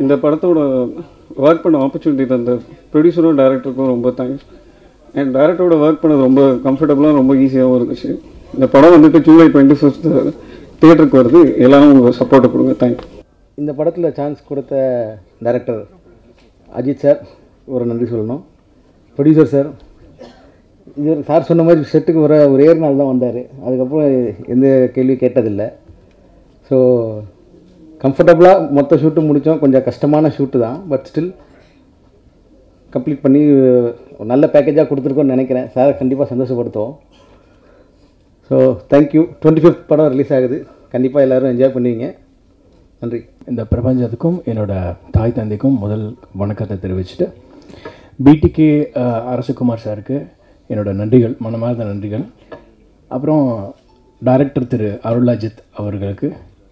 இந்த படத்தோட ஒர்க் பண்ண ஆப்பர்ச்சுனிட்டி தந்த ப்ரொடியூசரும் டைரக்டருக்கும் ரொம்ப தேங்க்ஸ். அண்ட் டைரக்டரோட ஒர்க் பண்ணது ரொம்ப கம்ஃபர்டபுளாக ரொம்ப ஈஸியாகவும் இருந்துச்சு. இந்த படம் வந்துட்டு ஜூலை 21 தியேட்டருக்கு வருது. எல்லாரும் உங்களுக்கு சப்போர்ட்டை கொடுங்க. தேங்க்யூ. இந்த படத்தில் சான்ஸ் கொடுத்த டைரக்டர் அஜித் சார் ஒரு நன்றி சொல்லணும். ப்ரொடியூசர் சார், இது சார் சொன்ன மாதிரி செட்டுக்கு ஒரே நாள் தான் வந்தார். அதுக்கப்புறம் எந்த கேள்வி கேட்டதில்லை. ஸோ கம்ஃபர்டபுளாக மொத்த ஷூட்டும் முடித்தோம். கொஞ்சம் கஷ்டமான ஷூட்டு தான், பட் ஸ்டில் கம்ப்ளீட் பண்ணி ஒரு நல்ல பேக்கேஜாக கொடுத்துருக்கோன்னு நினைக்கிறேன். சார் கண்டிப்பாக சந்தோஷப்படுத்துவோம். So thank you. 25th படம் ரிலீஸ் ஆகுது. கண்டிப்பாக எல்லோரும் என்ஜாய் பண்ணுவீங்க. நன்றி. இந்த பிரபஞ்சத்துக்கும் என்னோடய தாய் தந்தைக்கும் முதல் வணக்கத்தை தெரிவிச்சுட்டு, பிடிகே அரசகுமார் சாருக்கு என்னோடய நன்றிகள், மனமார்ந்த நன்றிகள். அப்புறம் டைரக்டர் திரு அருள் அஜித் அவர்களுக்கு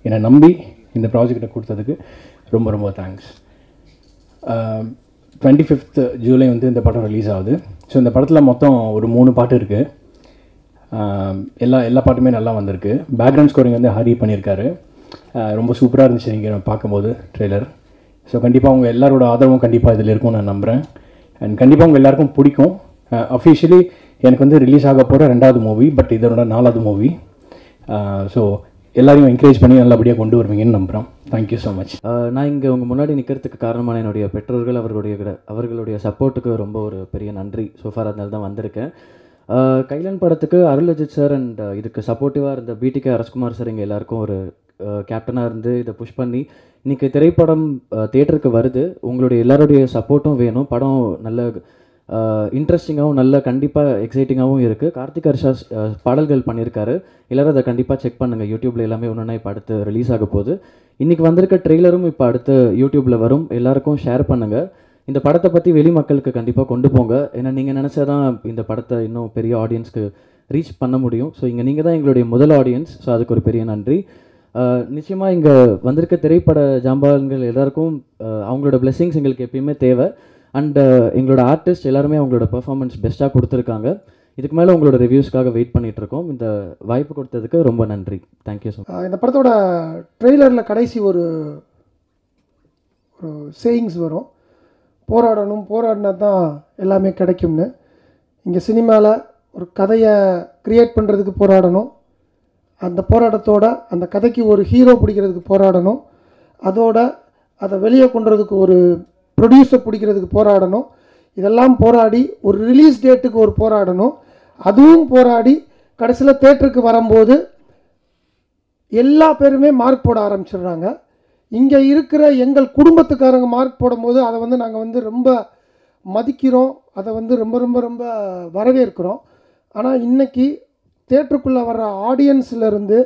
என்னை நம்பி இந்த ப்ராஜெக்டை கொடுத்ததுக்கு ரொம்ப ரொம்ப தேங்க்ஸ். 25th ஜூலை வந்து இந்த படம் ரிலீஸ் ஆகுது. ஸோ இந்த படத்தில் மொத்தம் ஒரு 3 பாட்டு இருக்குது. எல்லா பாட்டுமே நல்லா வந்திருக்கு. பேக்ரவுண்ட் ஸ்கோரிங் வந்து ஹரி பண்ணியிருக்காரு. ரொம்ப சூப்பராக இருந்துச்சு நீங்கள் பார்க்கும்போது ட்ரெய்லர். ஸோ கண்டிப்பாக உங்கள் எல்லாரோட ஆதரவும் கண்டிப்பாக இதில் இருக்கும்னு நான் நம்புகிறேன். அண்ட் கண்டிப்பாக உங்கள் எல்லாருக்கும் பிடிக்கும். அஃபிஷியலி எனக்கு வந்து ரிலீஸ் ஆக போகிற 2வது மூவி, பட் இதோட 4வது மூவி. ஸோ எல்லாரையும் என்கரேஜ் பண்ணி நல்லபடியாக கொண்டு வருவீங்கன்னு நம்புகிறோம். Thank you so much. நான் இங்கே உங்கள் முன்னாடி நிற்கிறதுக்கு காரணமான என்னுடைய பெற்றோர்கள், அவர்களுடைய சப்போர்ட்டுக்கு ரொம்ப ஒரு பெரிய நன்றி. ஸோஃபார் அதனால தான் வந்திருக்கேன். கைலன் படத்துக்கு அருள் அஜித் சார் அண்ட் இதுக்கு சப்போர்ட்டிவாக இருந்த பிடிகே அரசகுமார் சார் எங்கள் எல்லாருக்கும் ஒரு கேப்டனாக இருந்து இதை புஷ் பண்ணி இன்றைக்கி திரைப்படம் தியேட்டருக்கு வருது. உங்களுடைய எல்லாருடைய சப்போர்ட்டும் வேணும். படம் நல்ல இன்ட்ரெஸ்டிங்காகவும் நல்ல கண்டிப்பாக எக்ஸைட்டிங்காகவும் இருக்குது. கார்த்திக் ஹர்ஷா பாடல்கள் பண்ணியிருக்காரு. எல்லோரும் அதை கண்டிப்பாக செக் பண்ணுங்கள். யூடியூப்பில் எல்லாமே ஒன்றுனா இப்போ அடுத்து ரிலீஸ் ஆக போகுது. இன்றைக்கி வந்திருக்க ட்ரெய்லரும் இப்போ அடுத்து யூடியூப்பில் வரும். எல்லாருக்கும் ஷேர் பண்ணுங்கள். இந்த படத்தை பற்றி வெளி மக்களுக்கு கண்டிப்பாக கொண்டு போங்க. ஏன்னா நீங்கள் நினச்சா தான் இந்த படத்தை இன்னும் பெரிய ஆடியன்ஸ்க்கு ரீச் பண்ண முடியும். ஸோ இங்கே நீங்கள் தான் எங்களுடைய முதல் ஆடியன்ஸ். ஸோ அதுக்கு ஒரு பெரிய நன்றி. நிச்சயமாக இங்கே வந்திருக்க திரைப்பட ஜாம்பான்கள் எல்லாருக்கும் அவங்களோட பிளெஸிங்ஸ் எங்களுக்கு எப்பயுமே தேவை. அண்ட் எங்களோட ஆர்டிஸ்ட் எல்லாருமே அவங்களோட பெர்ஃபார்மன்ஸ் பெஸ்ட்டாக கொடுத்துருக்காங்க. இதுக்கு மேலே உங்களோட ரிவ்யூஸ்க்காக வெயிட் பண்ணிகிட்ருக்கோம். இந்த வாய்ப்பு கொடுத்ததுக்கு ரொம்ப நன்றி. Thank you so much. இந்த படத்தோட ட்ரெய்லரில் கடைசி ஒரு சேயிங்ஸ் வரும். போராடணும், போராடினா தான் எல்லாமே கிடைக்கும்னு. இங்கே சினிமாவில் ஒரு கதையை க்ரியேட் பண்ணுறதுக்கு போராடணும். அந்த போராட்டத்தோட அந்த கதைக்கு ஒரு ஹீரோ பிடிக்கிறதுக்கு போராடணும். அதோட அதை வெளியே கொண்டுறதுக்கு ஒரு ப்ரொடியூசர் பிடிக்கிறதுக்கு போராடணும். இதெல்லாம் போராடி ஒரு ரிலீஸ் டேட்டுக்கு ஒரு போராடணும். அதுவும் போராடி கடைசியில் தேட்டருக்கு வரும்போது எல்லா பேருமே மார்க் போட ஆரம்பிச்சிடுறாங்க. இங்கே இருக்கிற எங்கள் குடும்பத்துக்காரங்க மார்க் போடும்போது அதை வந்து நாங்கள் ரொம்ப மதிக்கிறோம். அதை ரொம்ப ரொம்ப ரொம்ப வரவேற்கிறோம். ஆனால் இன்றைக்கி தேட்டருக்குள்ளே வர்ற ஆடியன்ஸ்லேருந்து,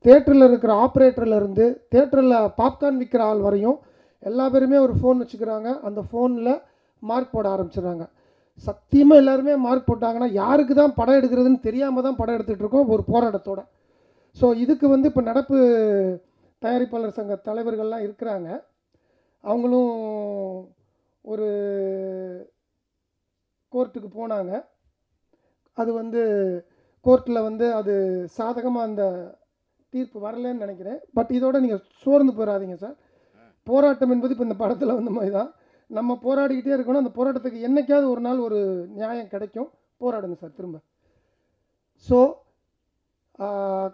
தேட்டரில் இருக்கிற ஆப்ரேட்டர்லேருந்து, தேட்டரில் பாப்கார்ன் விற்கிற ஆள் வரையும் எல்லா பேருமே ஒரு ஃபோன் வச்சுக்கிறாங்க. அந்த ஃபோனில் மார்க் போட ஆரம்பிச்சிடுறாங்க. சத்தியமாக எல்லாருமே மார்க் போட்டாங்கன்னா யாருக்கு தான் படம் எடுக்கிறதுன்னு தெரியாமல் தான் படம் எடுத்துகிட்டு இருக்கோம் ஒரு போராட்டத்தோட. ஸோ இதுக்கு இப்போ நடப்பு தயாரிப்பாளர் சங்க தலைவர்கள்லாம் இருக்கிறாங்க. அவங்களும் ஒரு கோர்ட்டுக்கு போனாங்க. அது கோர்ட்டில் அது சாதகமாக அந்த தீர்ப்பு வரலன்னு நினைக்கிறேன். பட் இதோட நீங்கள் சோர்ந்து போயிடாதீங்க சார். போராட்டம் என்பது இப்போ இந்த படத்தில் மாதிரி தான். நம்ம போராடிக்கிட்டே இருக்கணும். அந்த போராட்டத்துக்கு என்றைக்காவது ஒரு நாள் ஒரு நியாயம் கிடைக்கும். போராடுங்க சார் திரும்ப. ஸோ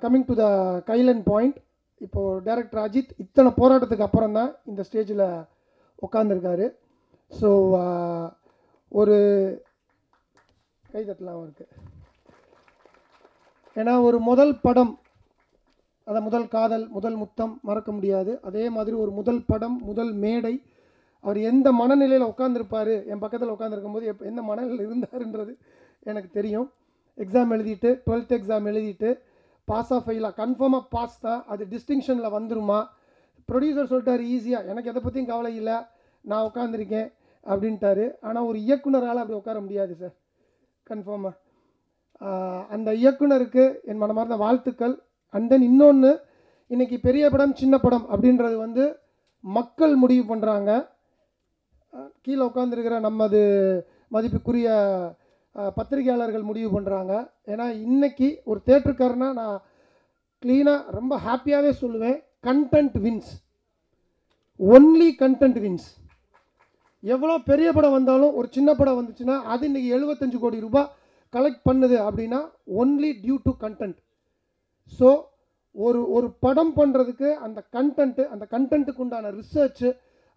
கம்மிங் டு த கைலன் பாயிண்ட். இப்போது டைரக்டர் அஜித் இத்தனை போராட்டத்துக்கு அப்புறம் தான் இந்த ஸ்டேஜில் உட்காந்துருக்காரு. ஸோ ஒரு கைதட்டலாம் இருக்குது. ஏன்னா ஒரு முதல் படம், அதை முதல் காதல், முதல் முத்தம் மறக்க முடியாது. அதே மாதிரி ஒரு முதல் படம், முதல் மேடை. அவர் எந்த மனநிலையில் உட்காந்துருப்பார், என் பக்கத்தில் உட்காந்துருக்கும் போது எந்த மனநிலையில் இருந்தாருன்றது எனக்கு தெரியும். எக்ஸாம் எழுதிட்டு 12th எக்ஸாம் எழுதிட்டு பாஸ் ஆஃப் ஃபெயிலாக கன்ஃபார்மாக பாஸ் தான். அது டிஸ்டிங்ஷனில் வந்துருமா? ப்ரொடியூசர் சொல்லிட்டார் ஈஸியாக, எனக்கு எதை பற்றியும் கவலை இல்லை, நான் உட்காந்துருக்கேன் அப்படின்ட்டாரு. ஆனால் ஒரு இயக்குனரால் அப்படி உட்கார முடியாது சார், கன்ஃபார்மாக. அந்த இயக்குனருக்கு என் மனமார்ந்த வாழ்த்துக்கள். அண்ட் தென் இன்னொன்று, இன்றைக்கி பெரிய படம் சின்ன படம் அப்படின்றது மக்கள் முடிவு பண்ணுறாங்க. கீழே உட்காந்துருக்கிற நமது மதிப்புக்குரிய பத்திரிகையாளர்கள் முடிவு பண்ணுறாங்க. ஏன்னா இன்றைக்கி ஒரு தேட்டருக்காரனா நான் க்ளீனாக ரொம்ப ஹாப்பியாகவே சொல்லுவேன், content wins. Only content wins. எவ்வளோ பெரிய படம் வந்தாலும் ஒரு சின்ன படம் வந்துச்சுன்னா அது இன்றைக்கி 75 கோடி ரூபாய் கலெக்ட் பண்ணுது அப்படின்னா only due to content. So ஒரு படம் பண்ணுறதுக்கு அந்த கண்டென்ட்டுக்கு உண்டான ரிசர்ச்சு,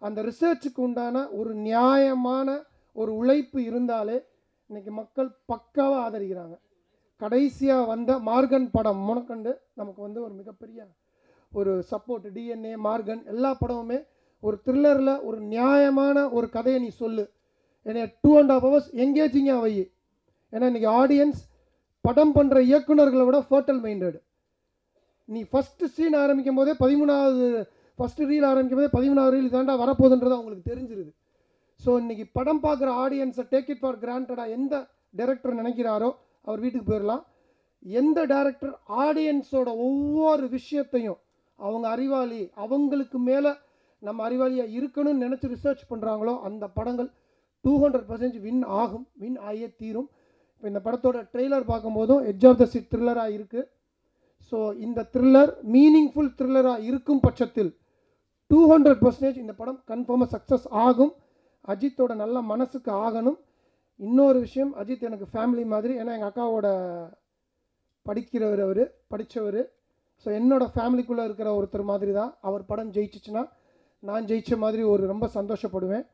அந்த ரிசர்ச்சுக்கு உண்டான ஒரு நியாயமான ஒரு உழைப்பு இருந்தாலே இன்றைக்கி மக்கள் பக்காவாக ஆதரிக்கிறாங்க. கடைசியாக வந்த மார்கன் படம் முனக்கண்டு நமக்கு வந்து ஒரு மிகப்பெரிய ஒரு சப்போர்ட். டிஎன்ஏ, மார்கன் எல்லா படமுமே ஒரு த்ரில்லரில் ஒரு நியாயமான ஒரு கதையை நீ சொல்லு, என்னை 2.5 hours எங்கேஜிங்காக வை. ஏன்னா இன்றைக்கி ஆடியன்ஸ் படம் பண்ணுற இயக்குநர்களை விட ஃபர்டல் மைண்டட். நீ ஃபஸ்ட்டு சீன் ஆரம்பிக்கும் போதே 13வது ஃபஸ்ட்டு ரீல் ஆரம்பிக்கும் போதே 13வது ரீல் தாண்டா வரப்போகுதுன்றது அவங்களுக்கு தெரிஞ்சிருது. ஸோ இன்றைக்கி படம் பார்க்குற ஆடியன்ஸை டேக் இட் ஃபார் கிராண்டடாக எந்த டைரக்டர் நினைக்கிறாரோ அவர் வீட்டுக்கு போயிடலாம். எந்த டைரக்டர் ஆடியன்ஸோட ஒவ்வொரு விஷயத்தையும் அவங்க அறிவாளி, அவங்களுக்கு மேலே நம்ம அறிவாளியாக இருக்கணும்னு நினச்சி ரிசர்ச் பண்ணுறாங்களோ அந்த படங்கள் 200% வின் ஆகும், வின் ஆகியே தீரும். இப்போ இந்த படத்தோட ட்ரெய்லர் பார்க்கும்போதும் எட்ஜ் ஆஃப் த சீட் த்ரில்லராக இருக்குது. ஸோ இந்த த்ரில்லர் மீனிங்ஃபுல் த்ரில்லராக இருக்கும் பட்சத்தில் 200% இந்த படம் கன்ஃபார்மாக சக்ஸஸ் ஆகும். அஜித்தோட நல்ல மனசுக்கு ஆகணும். இன்னொரு விஷயம், அஜித் எனக்கு ஃபேமிலி மாதிரி. ஏன்னா எங்கள் அக்காவோட படித்தவர். ஸோ என்னோடய ஃபேமிலிக்குள்ளே இருக்கிற ஒருத்தர் மாதிரி தான். அவர் படம் ஜெயிச்சிச்சுன்னா நான் ஜெயித்த மாதிரி ஒரு ரொம்ப சந்தோஷப்படுவேன்.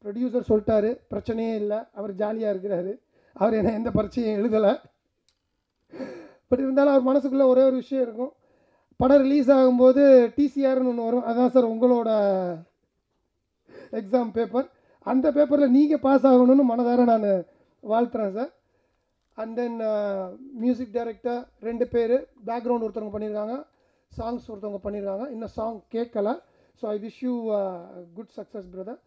ப்ரொடியூசர் சொல்லிட்டாரு, பிரச்சனையே இல்லை, அவர் ஜாலியாக இருக்கிறாரு, அவர் என்ன எந்த பரீட்சையும் எழுதலை. பட் இருந்தாலும் அவர் மனசுக்குள்ளே ஒரே ஒரு விஷயம் இருக்கும். படம் ரிலீஸ் ஆகும்போது டிசிஆர்னு ஒன்று வரும், அதான் சார் உங்களோட எக்ஸாம் பேப்பர், அந்த பேப்பரில் நீங்கள் பாஸ் ஆகணும்னு மனதார நான் வாழ்த்துறேன் sir. And then music director 2 பேர், பேக்ரவுண்ட் ஒருத்தவங்க பண்ணியிருக்காங்க, சாங்ஸ் ஒருத்தவங்க பண்ணியிருக்காங்க, இன்னும் சாங் கேட்கல. So I wish you good success brother.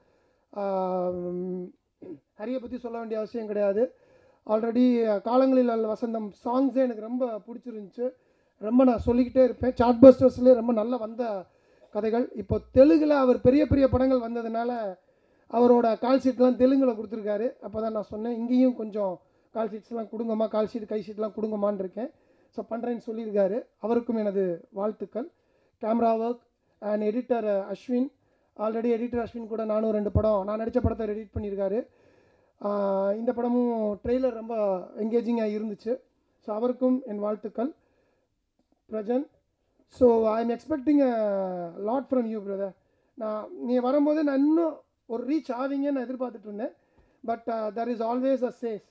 ஹரியை பற்றி சொல்ல வேண்டிய அவசியம் கிடையாது. ஆல்ரெடி காலங்களில் அல்ல வசந்தம் சாங்ஸே எனக்கு ரொம்ப பிடிச்சிருந்துச்சு, ரொம்ப நான் சொல்லிக்கிட்டே இருப்பேன். சார்ட் பஸ்டர்ஸ்லேயே ரொம்ப நல்லா வந்த கதைகள். இப்போ தெலுங்கில் அவர் பெரிய பெரிய படங்கள் வந்ததுனால அவரோட கால் ஷீட்லாம் தெலுங்கில் கொடுத்துருக்காரு. அப்போ தான் நான் சொன்னேன், இங்கேயும் கொஞ்சம் கால் ஷீட்ஸ்லாம் கொடுங்கம்மா, கால் ஷீட் கை ஷீட்லாம் கொடுங்கம்மான்னு இருக்கேன். ஸோ பண்ணுறேன்னு சொல்லியிருக்காரு. அவருக்கும் எனது வாழ்த்துக்கள். Camera work and editor Ashwin, already editor Ashwin கூட நானும் 2 படம் நான் நடித்த படத்தை எடிட் பண்ணியிருக்காரு. இந்த படமும் ட்ரெய்லர் ரொம்ப என்கேஜிங்காக இருந்துச்சு. ஸோ அவருக்கும் என் வாழ்த்துக்கள். Prajin, so I am expecting a lot from you brother. நீ வரும்போது நான் இன்னும் ஒரு ரீச் ஆவீங்கன்னு நான் எதிர்பார்த்துட்டு இருந்தேன். But there is always a says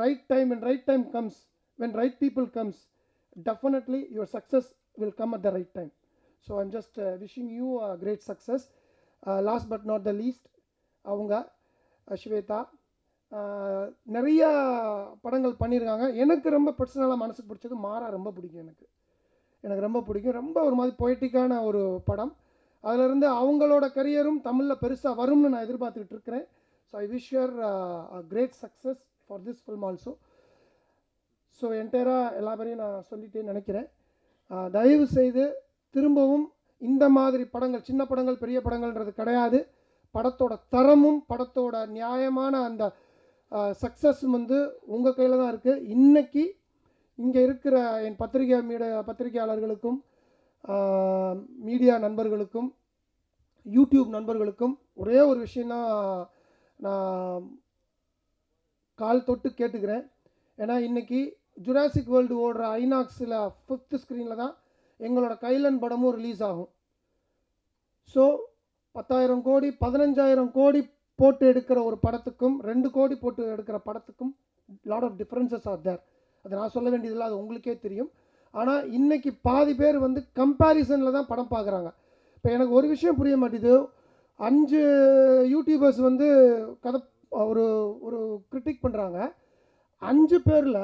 right time, when right time comes, when right people comes, definitely your success will come at the right time. So I'm just wishing you a great success. Last but not the least, அவங்க ஸ்வேதா நிறைய படங்கள் பண்ணியிருக்காங்க. எனக்கு ரொம்ப பர்சனலாக மனசுக்கு பிடிச்சது மாறா ரொம்ப பிடிக்கும். எனக்கு ரொம்ப பிடிக்கும். ரொம்ப ஒரு மாதிரி பொய்ட்டிக்கான ஒரு படம். அதிலிருந்து அவங்களோட கரியரும் தமிழில் பெருசாக வரும்னு நான் எதிர்பார்த்துக்கிட்டு இருக்கிறேன். So I wish your a great success for this film also. So என்டையராக எல்லா பேரையும் நான் சொல்லிட்டே நினைக்கிறேன். தயவு செய்து திரும்பவும் இந்த மாதிரி படங்கள், சின்ன படங்கள் பெரிய படங்கள்ன்றது கிடையாது, படத்தோட தரமும் படத்தோட நியாயமான அந்த சக்ஸஸும் வந்து உங்கள் கையில் தான் இருக்குது. இன்றைக்கி இங்கே இருக்கிற என் பத்திரிகையாளர்களுக்கும் மீடியா நண்பர்களுக்கும் யூடியூப் நண்பர்களுக்கும் ஒரே ஒரு விஷயந்தான் நான் கால் தொட்டு கேட்டுக்கிறேன். ஏன்னா இன்றைக்கி ஜுராசிக் வேர்ல்டு ஓடுற ஐநாக்ஸில் 5th ஸ்க்ரீனில் தான் எங்களோட கைலன் படமும் ரிலீஸ் ஆகும். ஸோ 10,000 கோடி 15,000 கோடி போட்டு எடுக்கிற ஒரு படத்துக்கும் 2 கோடி போட்டு எடுக்கிற படத்துக்கும் lot of differences are there. அதை நான் சொல்ல வேண்டியதில்லை, அது உங்களுக்கே தெரியும். ஆனால் இன்றைக்கி பாதி பேர் வந்து கம்பேரிசனில் தான் படம் பார்க்குறாங்க. இப்போ எனக்கு ஒரு விஷயம் புரிய மாட்டேது. 5 யூடியூபர்ஸ் வந்து கதை ஒரு ஒரு கிரிட்டிக் பண்ணுறாங்க. 5 பேரில்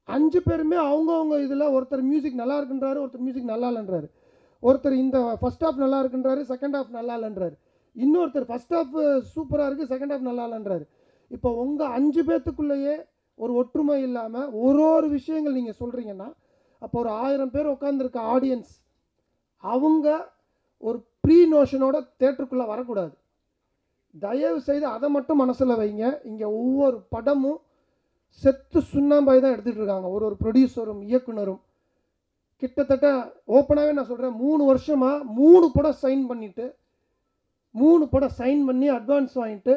5 பேருமே அவங்கவுங்க இதில் ஒருத்தர் மியூசிக் நல்லா இருக்குன்றாரு, ஒருத்தர் மியூசிக் நல்லா இல்லைன்றாரு, ஒருத்தர் இந்த ஃபஸ்ட் ஹாஃப் நல்லா இருக்குன்றாரு, செகண்ட் ஹாஃப் நல்லா இல்லைன்றாரு, இன்னொருத்தர் ஃபஸ்ட் ஹாஃப் சூப்பராக இருக்குது, செகண்ட் ஹாஃப் நல்லா இல்லைன்றாரு. இப்போ உங்கள் 5 பேர்த்துக்குள்ளேயே ஒரு ஒற்றுமை இல்லாமல் ஒரு விஷயங்கள் நீங்கள் சொல்கிறீங்கன்னா அப்போ ஒரு 1000 பேர் உட்காந்துருக்க ஆடியன்ஸ் அவங்க ஒரு ப்ரீ நோஷனோட தேட்டருக்குள்ளே வரக்கூடாது. தயவு செய்து அதை மட்டும் மனசில் வைங்க. இங்கே ஒவ்வொரு படமும் செத்து சுண்ணாம்பாய் தான் எடுத்துகிட்டு இருக்காங்க. ஒரு ப்ரொடியூசரும் இயக்குனரும் கிட்டத்தட்ட ஓப்பனாகவே நான் சொல்கிறேன், 3 வருஷமாக 3 படம் சைன் பண்ணிவிட்டு 3 படம் சைன் பண்ணி அட்வான்ஸ் வாங்கிட்டு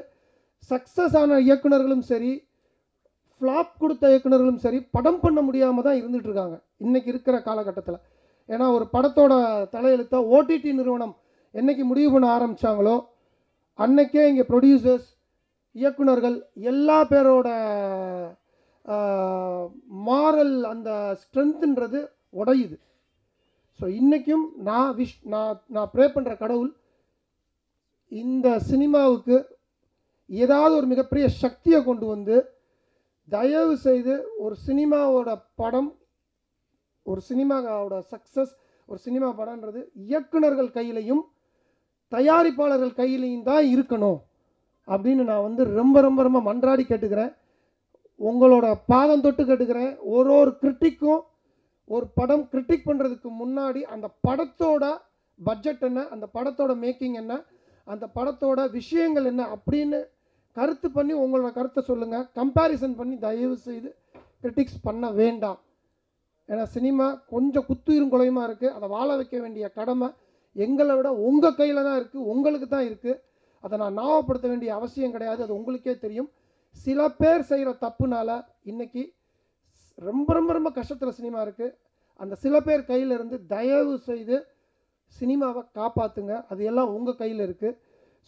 சக்ஸஸ் ஆன இயக்குனர்களும் சரி, ஃப்ளாப் கொடுத்த இயக்குனர்களும் சரி, படம் பண்ண முடியாமல் தான் இருந்துகிட்ருக்காங்க இன்றைக்கி இருக்கிற காலகட்டத்தில். ஏன்னா ஒரு படத்தோட தலையெழுத்தை ஓடிடி நிறுவனம் என்றைக்கு முடிவு பண்ண ஆரம்பித்தாங்களோ அன்றைக்கே இங்கே ப்ரொடியூசர்ஸ், இயக்குனர்கள் எல்லா பேரோட மாரல் அந்த ஸ்ட்ரென்த்துன்றது உடையுது. ஸோ இன்றைக்கும் நான் ப்ரே பண்ணுற கடவுள் இந்த சினிமாவுக்கு ஏதாவது ஒரு மிகப்பெரிய சக்தியை கொண்டு வந்து தயவு செய்து ஒரு சினிமாவோட படம், ஒரு சினிமாவோட சக்ஸஸ், ஒரு சினிமா படம்ன்றது இயக்குனர்கள் கையிலையும் தயாரிப்பாளர்கள் கையிலையும் தான் இருக்கணும் அப்படின்னு நான் வந்து ரொம்ப ரொம்ப ரொம்ப மன்றாடி கேட்டுக்கிறேன். உங்களோட பாதம் தொட்டு கேட்டுக்கிறேன். ஒரு கிரிட்டிக்கும் ஒரு படம் கிரிட்டிக் பண்ணுறதுக்கு முன்னாடி அந்த படத்தோட பட்ஜெட் என்ன, அந்த படத்தோட மேக்கிங் என்ன, அந்த படத்தோட விஷயங்கள் என்ன அப்படின்னு கருத்து பண்ணி உங்களோட கருத்தை சொல்லுங்கள். கம்பேரிசன் பண்ணி தயவு செய்து கிரிட்டிக்ஸ் பண்ண வேண்டாம். ஏன்னா சினிமா கொஞ்சம் குத்துயிரும் குலையுமா இருக்குது. அதை வாழ வைக்க வேண்டிய கடமை எங்களை விட உங்கள் கையில் தான் இருக்குது, உங்களுக்கு தான் இருக்குது. அதை நான் ஞாபகப்படுத்த வேண்டிய அவசியம் கிடையாது, அது உங்களுக்கே தெரியும். சில பேர் செய்கிற தப்புனால இன்றைக்கி ரொம்ப ரொம்ப ரொம்ப கஷ்டத்தில் சினிமா இருக்குது. அந்த சில பேர் கையில் இருந்து தயவு செய்து சினிமாவை காப்பாற்றுங்க. அது எல்லாம் உங்கள் கையில் இருக்குது.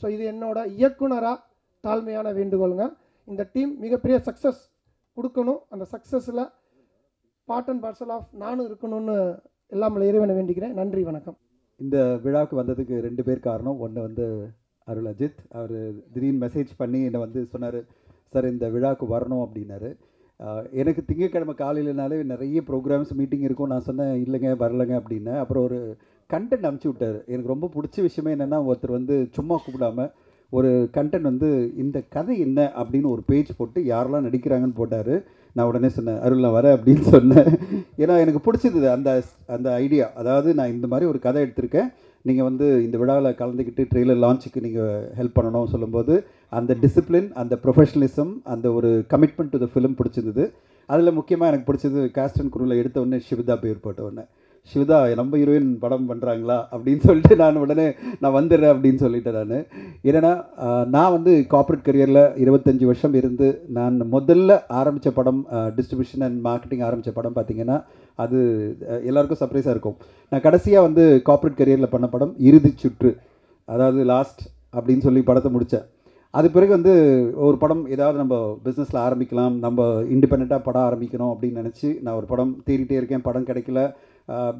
ஸோ இது என்னோட இயக்குனராக தாழ்மையான வேண்டுகோளுங்க. இந்த டீம் மிகப்பெரிய சக்ஸஸ் கொடுக்கணும். அந்த சக்ஸஸில் பார்ட் அண்ட் பார்சல் ஆஃப் நானும் இருக்கணும்னு எல்லாம் இறைவனை வேண்டிக்கிறேன். நன்றி, வணக்கம். இந்த விழாவுக்கு வந்ததுக்கு 2 பேர் காரணம். ஒன்று வந்து அருள் அஜித். அவர் திடீர்னு மெசேஜ் பண்ணி என்னை வந்து சொன்னார், சார் இந்த விழாவுக்கு வரணும் அப்படின்னாரு. எனக்கு திங்கட்கிழமை காலையிலனாலே நிறைய ப்ரோக்ராம்ஸ் மீட்டிங் இருக்கும். நான் சொன்னேன் இல்லைங்க வரலைங்க அப்படின்னு. அப்புறம் ஒரு கண்டென்ட் அனுப்பிச்சி விட்டார். எனக்கு ரொம்ப பிடிச்ச விஷயமே என்னென்னா, ஒருத்தர் வந்து சும்மா கூப்பிடாமல் ஒரு கண்டென்ட் வந்து இந்த கதை என்ன அப்படின்னு ஒரு பேஜ் போட்டு யாரெல்லாம் நடிக்கிறாங்கன்னு போட்டார். நான் உடனே சொன்னேன் அருள் நான் வரேன் அப்படின்னு சொன்னேன். ஏன்னா எனக்கு பிடிச்சிருந்தது அந்த ஐடியா. அதாவது நான் இந்த மாதிரி ஒரு கதை எடுத்திருக்கேன், நீங்கள் வந்து இந்த விழாவில் கலந்துக்கிட்டு ட்ரெய்லர் லான்ச்சுக்கு நீங்கள் ஹெல்ப் பண்ணணும் சொல்லும்போது அந்த டிசிப்ளின், அந்த ப்ரொஃபஷனலிசம், அந்த ஒரு கமிட்மெண்ட் டு த ஃபிலிம் பிடிச்சிருந்தது. அதில் முக்கியமாக எனக்கு பிடிச்சது காஸ்ட் அண்ட் குரூவில் எடுத்த உடனே சிவதா பேர் போட்ட உடனே, சிவதா நம்ம ஹீரோயின் படம் பண்ணுறாங்களா அப்படின்னு சொல்லிட்டு நான் உடனே நான் வந்துடுறேன் அப்படின்னு சொல்லிட்டேன். நான் ஏன்னா நான் வந்து கார்ப்பரேட் கரியரில் 25 வருஷம் இருந்து நான் முதல்ல ஆரம்பித்த படம், டிஸ்ட்ரிபியூஷன் அண்ட் மார்க்கெட்டிங் ஆரம்பித்த படம் பார்த்திங்கன்னா அது எல்லாருக்கும் சர்ப்ரைஸாக இருக்கும். நான் கடைசியாக வந்து கார்ப்பரேட் கரியரில் பண்ண படம் இறுதி சுற்று, அதாவது லாஸ்ட் அப்படின்னு சொல்லி படத்தை முடித்தேன். அது பிறகு வந்து ஒரு படம் ஏதாவது நம்ம பிஸ்னஸில் ஆரம்பிக்கலாம், நம்ம இண்டிபெண்ட்டாக படம் ஆரம்பிக்கணும் அப்படின்னு நினச்சி நான் ஒரு படம் தேடிட்டே இருக்கேன். படம் கிடைக்கல,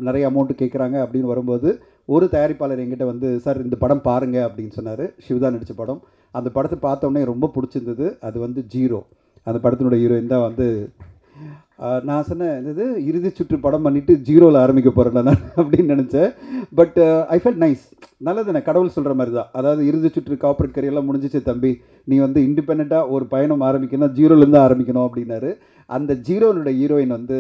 நிறைய அமௌண்ட்டு கேட்குறாங்க அப்படின்னு வரும்போது ஒரு தயாரிப்பாளர் என்கிட்ட வந்து சார் இந்த படம் பாருங்கள் அப்படின்னு சொன்னார். சிவதா நடித்த படம். அந்த படத்தை பார்த்தோன்னே ரொம்ப பிடிச்சிருந்தது. அது வந்து ஜீரோ, அந்த படத்தினுடைய ஹீரோயின் தான் வந்து நான் சொன்னேன் இது இறுதி சுற்று படம் பண்ணிவிட்டு ஜீரோவில் ஆரம்பிக்க போகிறேன் நான் அப்படின்னு நினச்சேன். But I felt nice. நல்லது, நான் கடவுள் சொல்கிற மாதிரி தான். அதாவது இறுதி சுற்று கார்ப்பரேட் கரியெல்லாம் முடிஞ்சிச்சு தம்பி, நீ வந்து இண்டிபெண்ட்டாக ஒரு பயணம் ஆரம்பிக்கணும், ஜீரோலேருந்து ஆரம்பிக்கணும் அப்படின்னாரு. அந்த ஜீரோனுடைய ஹீரோயின் வந்து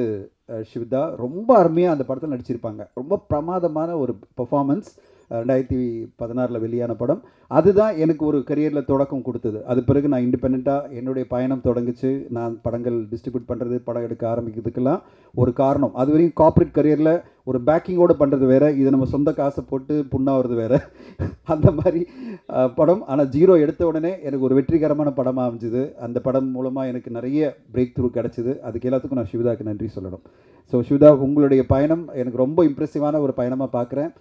சிவதா ரொம்ப அருமையாக அந்த படத்தில் நடிச்சிருப்பாங்க. ரொம்ப பிரமாதமான ஒரு பர்ஃபார்மன்ஸ். 2016 வெளியான படம். அதுதான் எனக்கு ஒரு கரியரில் தொடக்கம் கொடுத்தது. அது பிறகு நான் இண்டிபெண்ட்டாக என்னுடைய பயணம் தொடங்குச்சு. நான் படங்கள் டிஸ்ட்ரிபியூட் பண்ணுறது, படம் எடுக்க ஆரம்பிக்கிறதுக்கெல்லாம் ஒரு காரணம். அது வரைக்கும் கார்ப்பரேட் கரியரில் ஒரு பேக்கிங்கோடு பண்ணுறது வேறு, இது நம்ம சொந்த காசை போட்டு புண்ணாகிறது வேறு. அந்த மாதிரி படம். ஆனால் ஜீரோ எடுத்த உடனே எனக்கு ஒரு வெற்றிகரமான படமாக அமைஞ்சுது. அந்த படம் மூலமாக எனக்கு நிறைய பிரேக் த்ரூ கிடச்சிது. அதுக்கு எல்லாத்துக்கும் நான் சிவதாக்கு நன்றி சொல்லணும். ஸோ சிவதா, உங்களுடைய பயணம் எனக்கு ரொம்ப இம்ப்ரெசிவான ஒரு பயணமாக பார்க்குறேன்.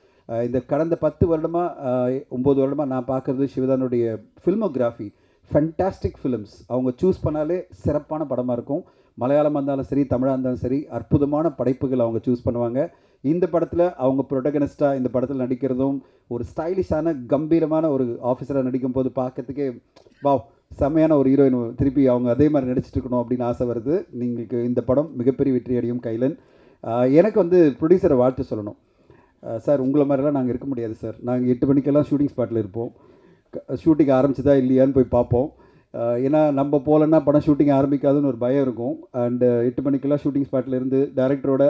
இந்த கடந்த 10 வருடமாக 9 வருடமாக நான் பார்க்குறது சிவதானுடைய ஃபில்மோகிராஃபி. ஃபென்டாஸ்டிக் ஃபிலிம்ஸ் அவங்க சூஸ் பண்ணாலே சிறப்பான படமாக இருக்கும். மலையாளமாக இருந்தாலும் சரி, தமிழாக இருந்தாலும் சரி, அற்புதமான படைப்புகள் அவங்க சூஸ் பண்ணுவாங்க. இந்த படத்தில் அவங்க ப்ரொட்டகனிஸ்டாக இந்த படத்தில் நடிக்கிறதும் ஒரு ஸ்டைலிஷான கம்பீரமான ஒரு ஆஃபீஸராக நடிக்கும்போது பார்க்கறதுக்கே வாவ், செம்மையான ஒரு ஹீரோயின் திருப்பி அவங்க அதே மாதிரி நடிச்சிட்டு இருக்கணும் அப்படின்னு ஆசை வருது. നിങ്ങൾക്ക് இந்த படம் மிகப்பெரிய வெற்றி அடையும். கைலன், எனக்கு வந்து ப்ரொடியூசரை வாழ்த்து சொல்லணும். சார் உங்களை மாதிரிலாம் நாங்கள் இருக்க முடியாது சார். நாங்கள் 8 மணிக்கெல்லாம் ஷூட்டிங் ஸ்பாட்டில் இருப்போம். ஷூட்டிங் ஆரம்பிச்சதா இல்லையான்னு போய் பார்ப்போம். ஏன்னா நம்ம போகலன்னா படம் ஷூட்டிங் ஆரம்பிக்காதுன்னு ஒரு பயம் இருக்கும். அண்டு 8 மணிக்கெல்லாம் ஷூட்டிங் ஸ்பாட்டில் இருந்து டைரக்டரோட,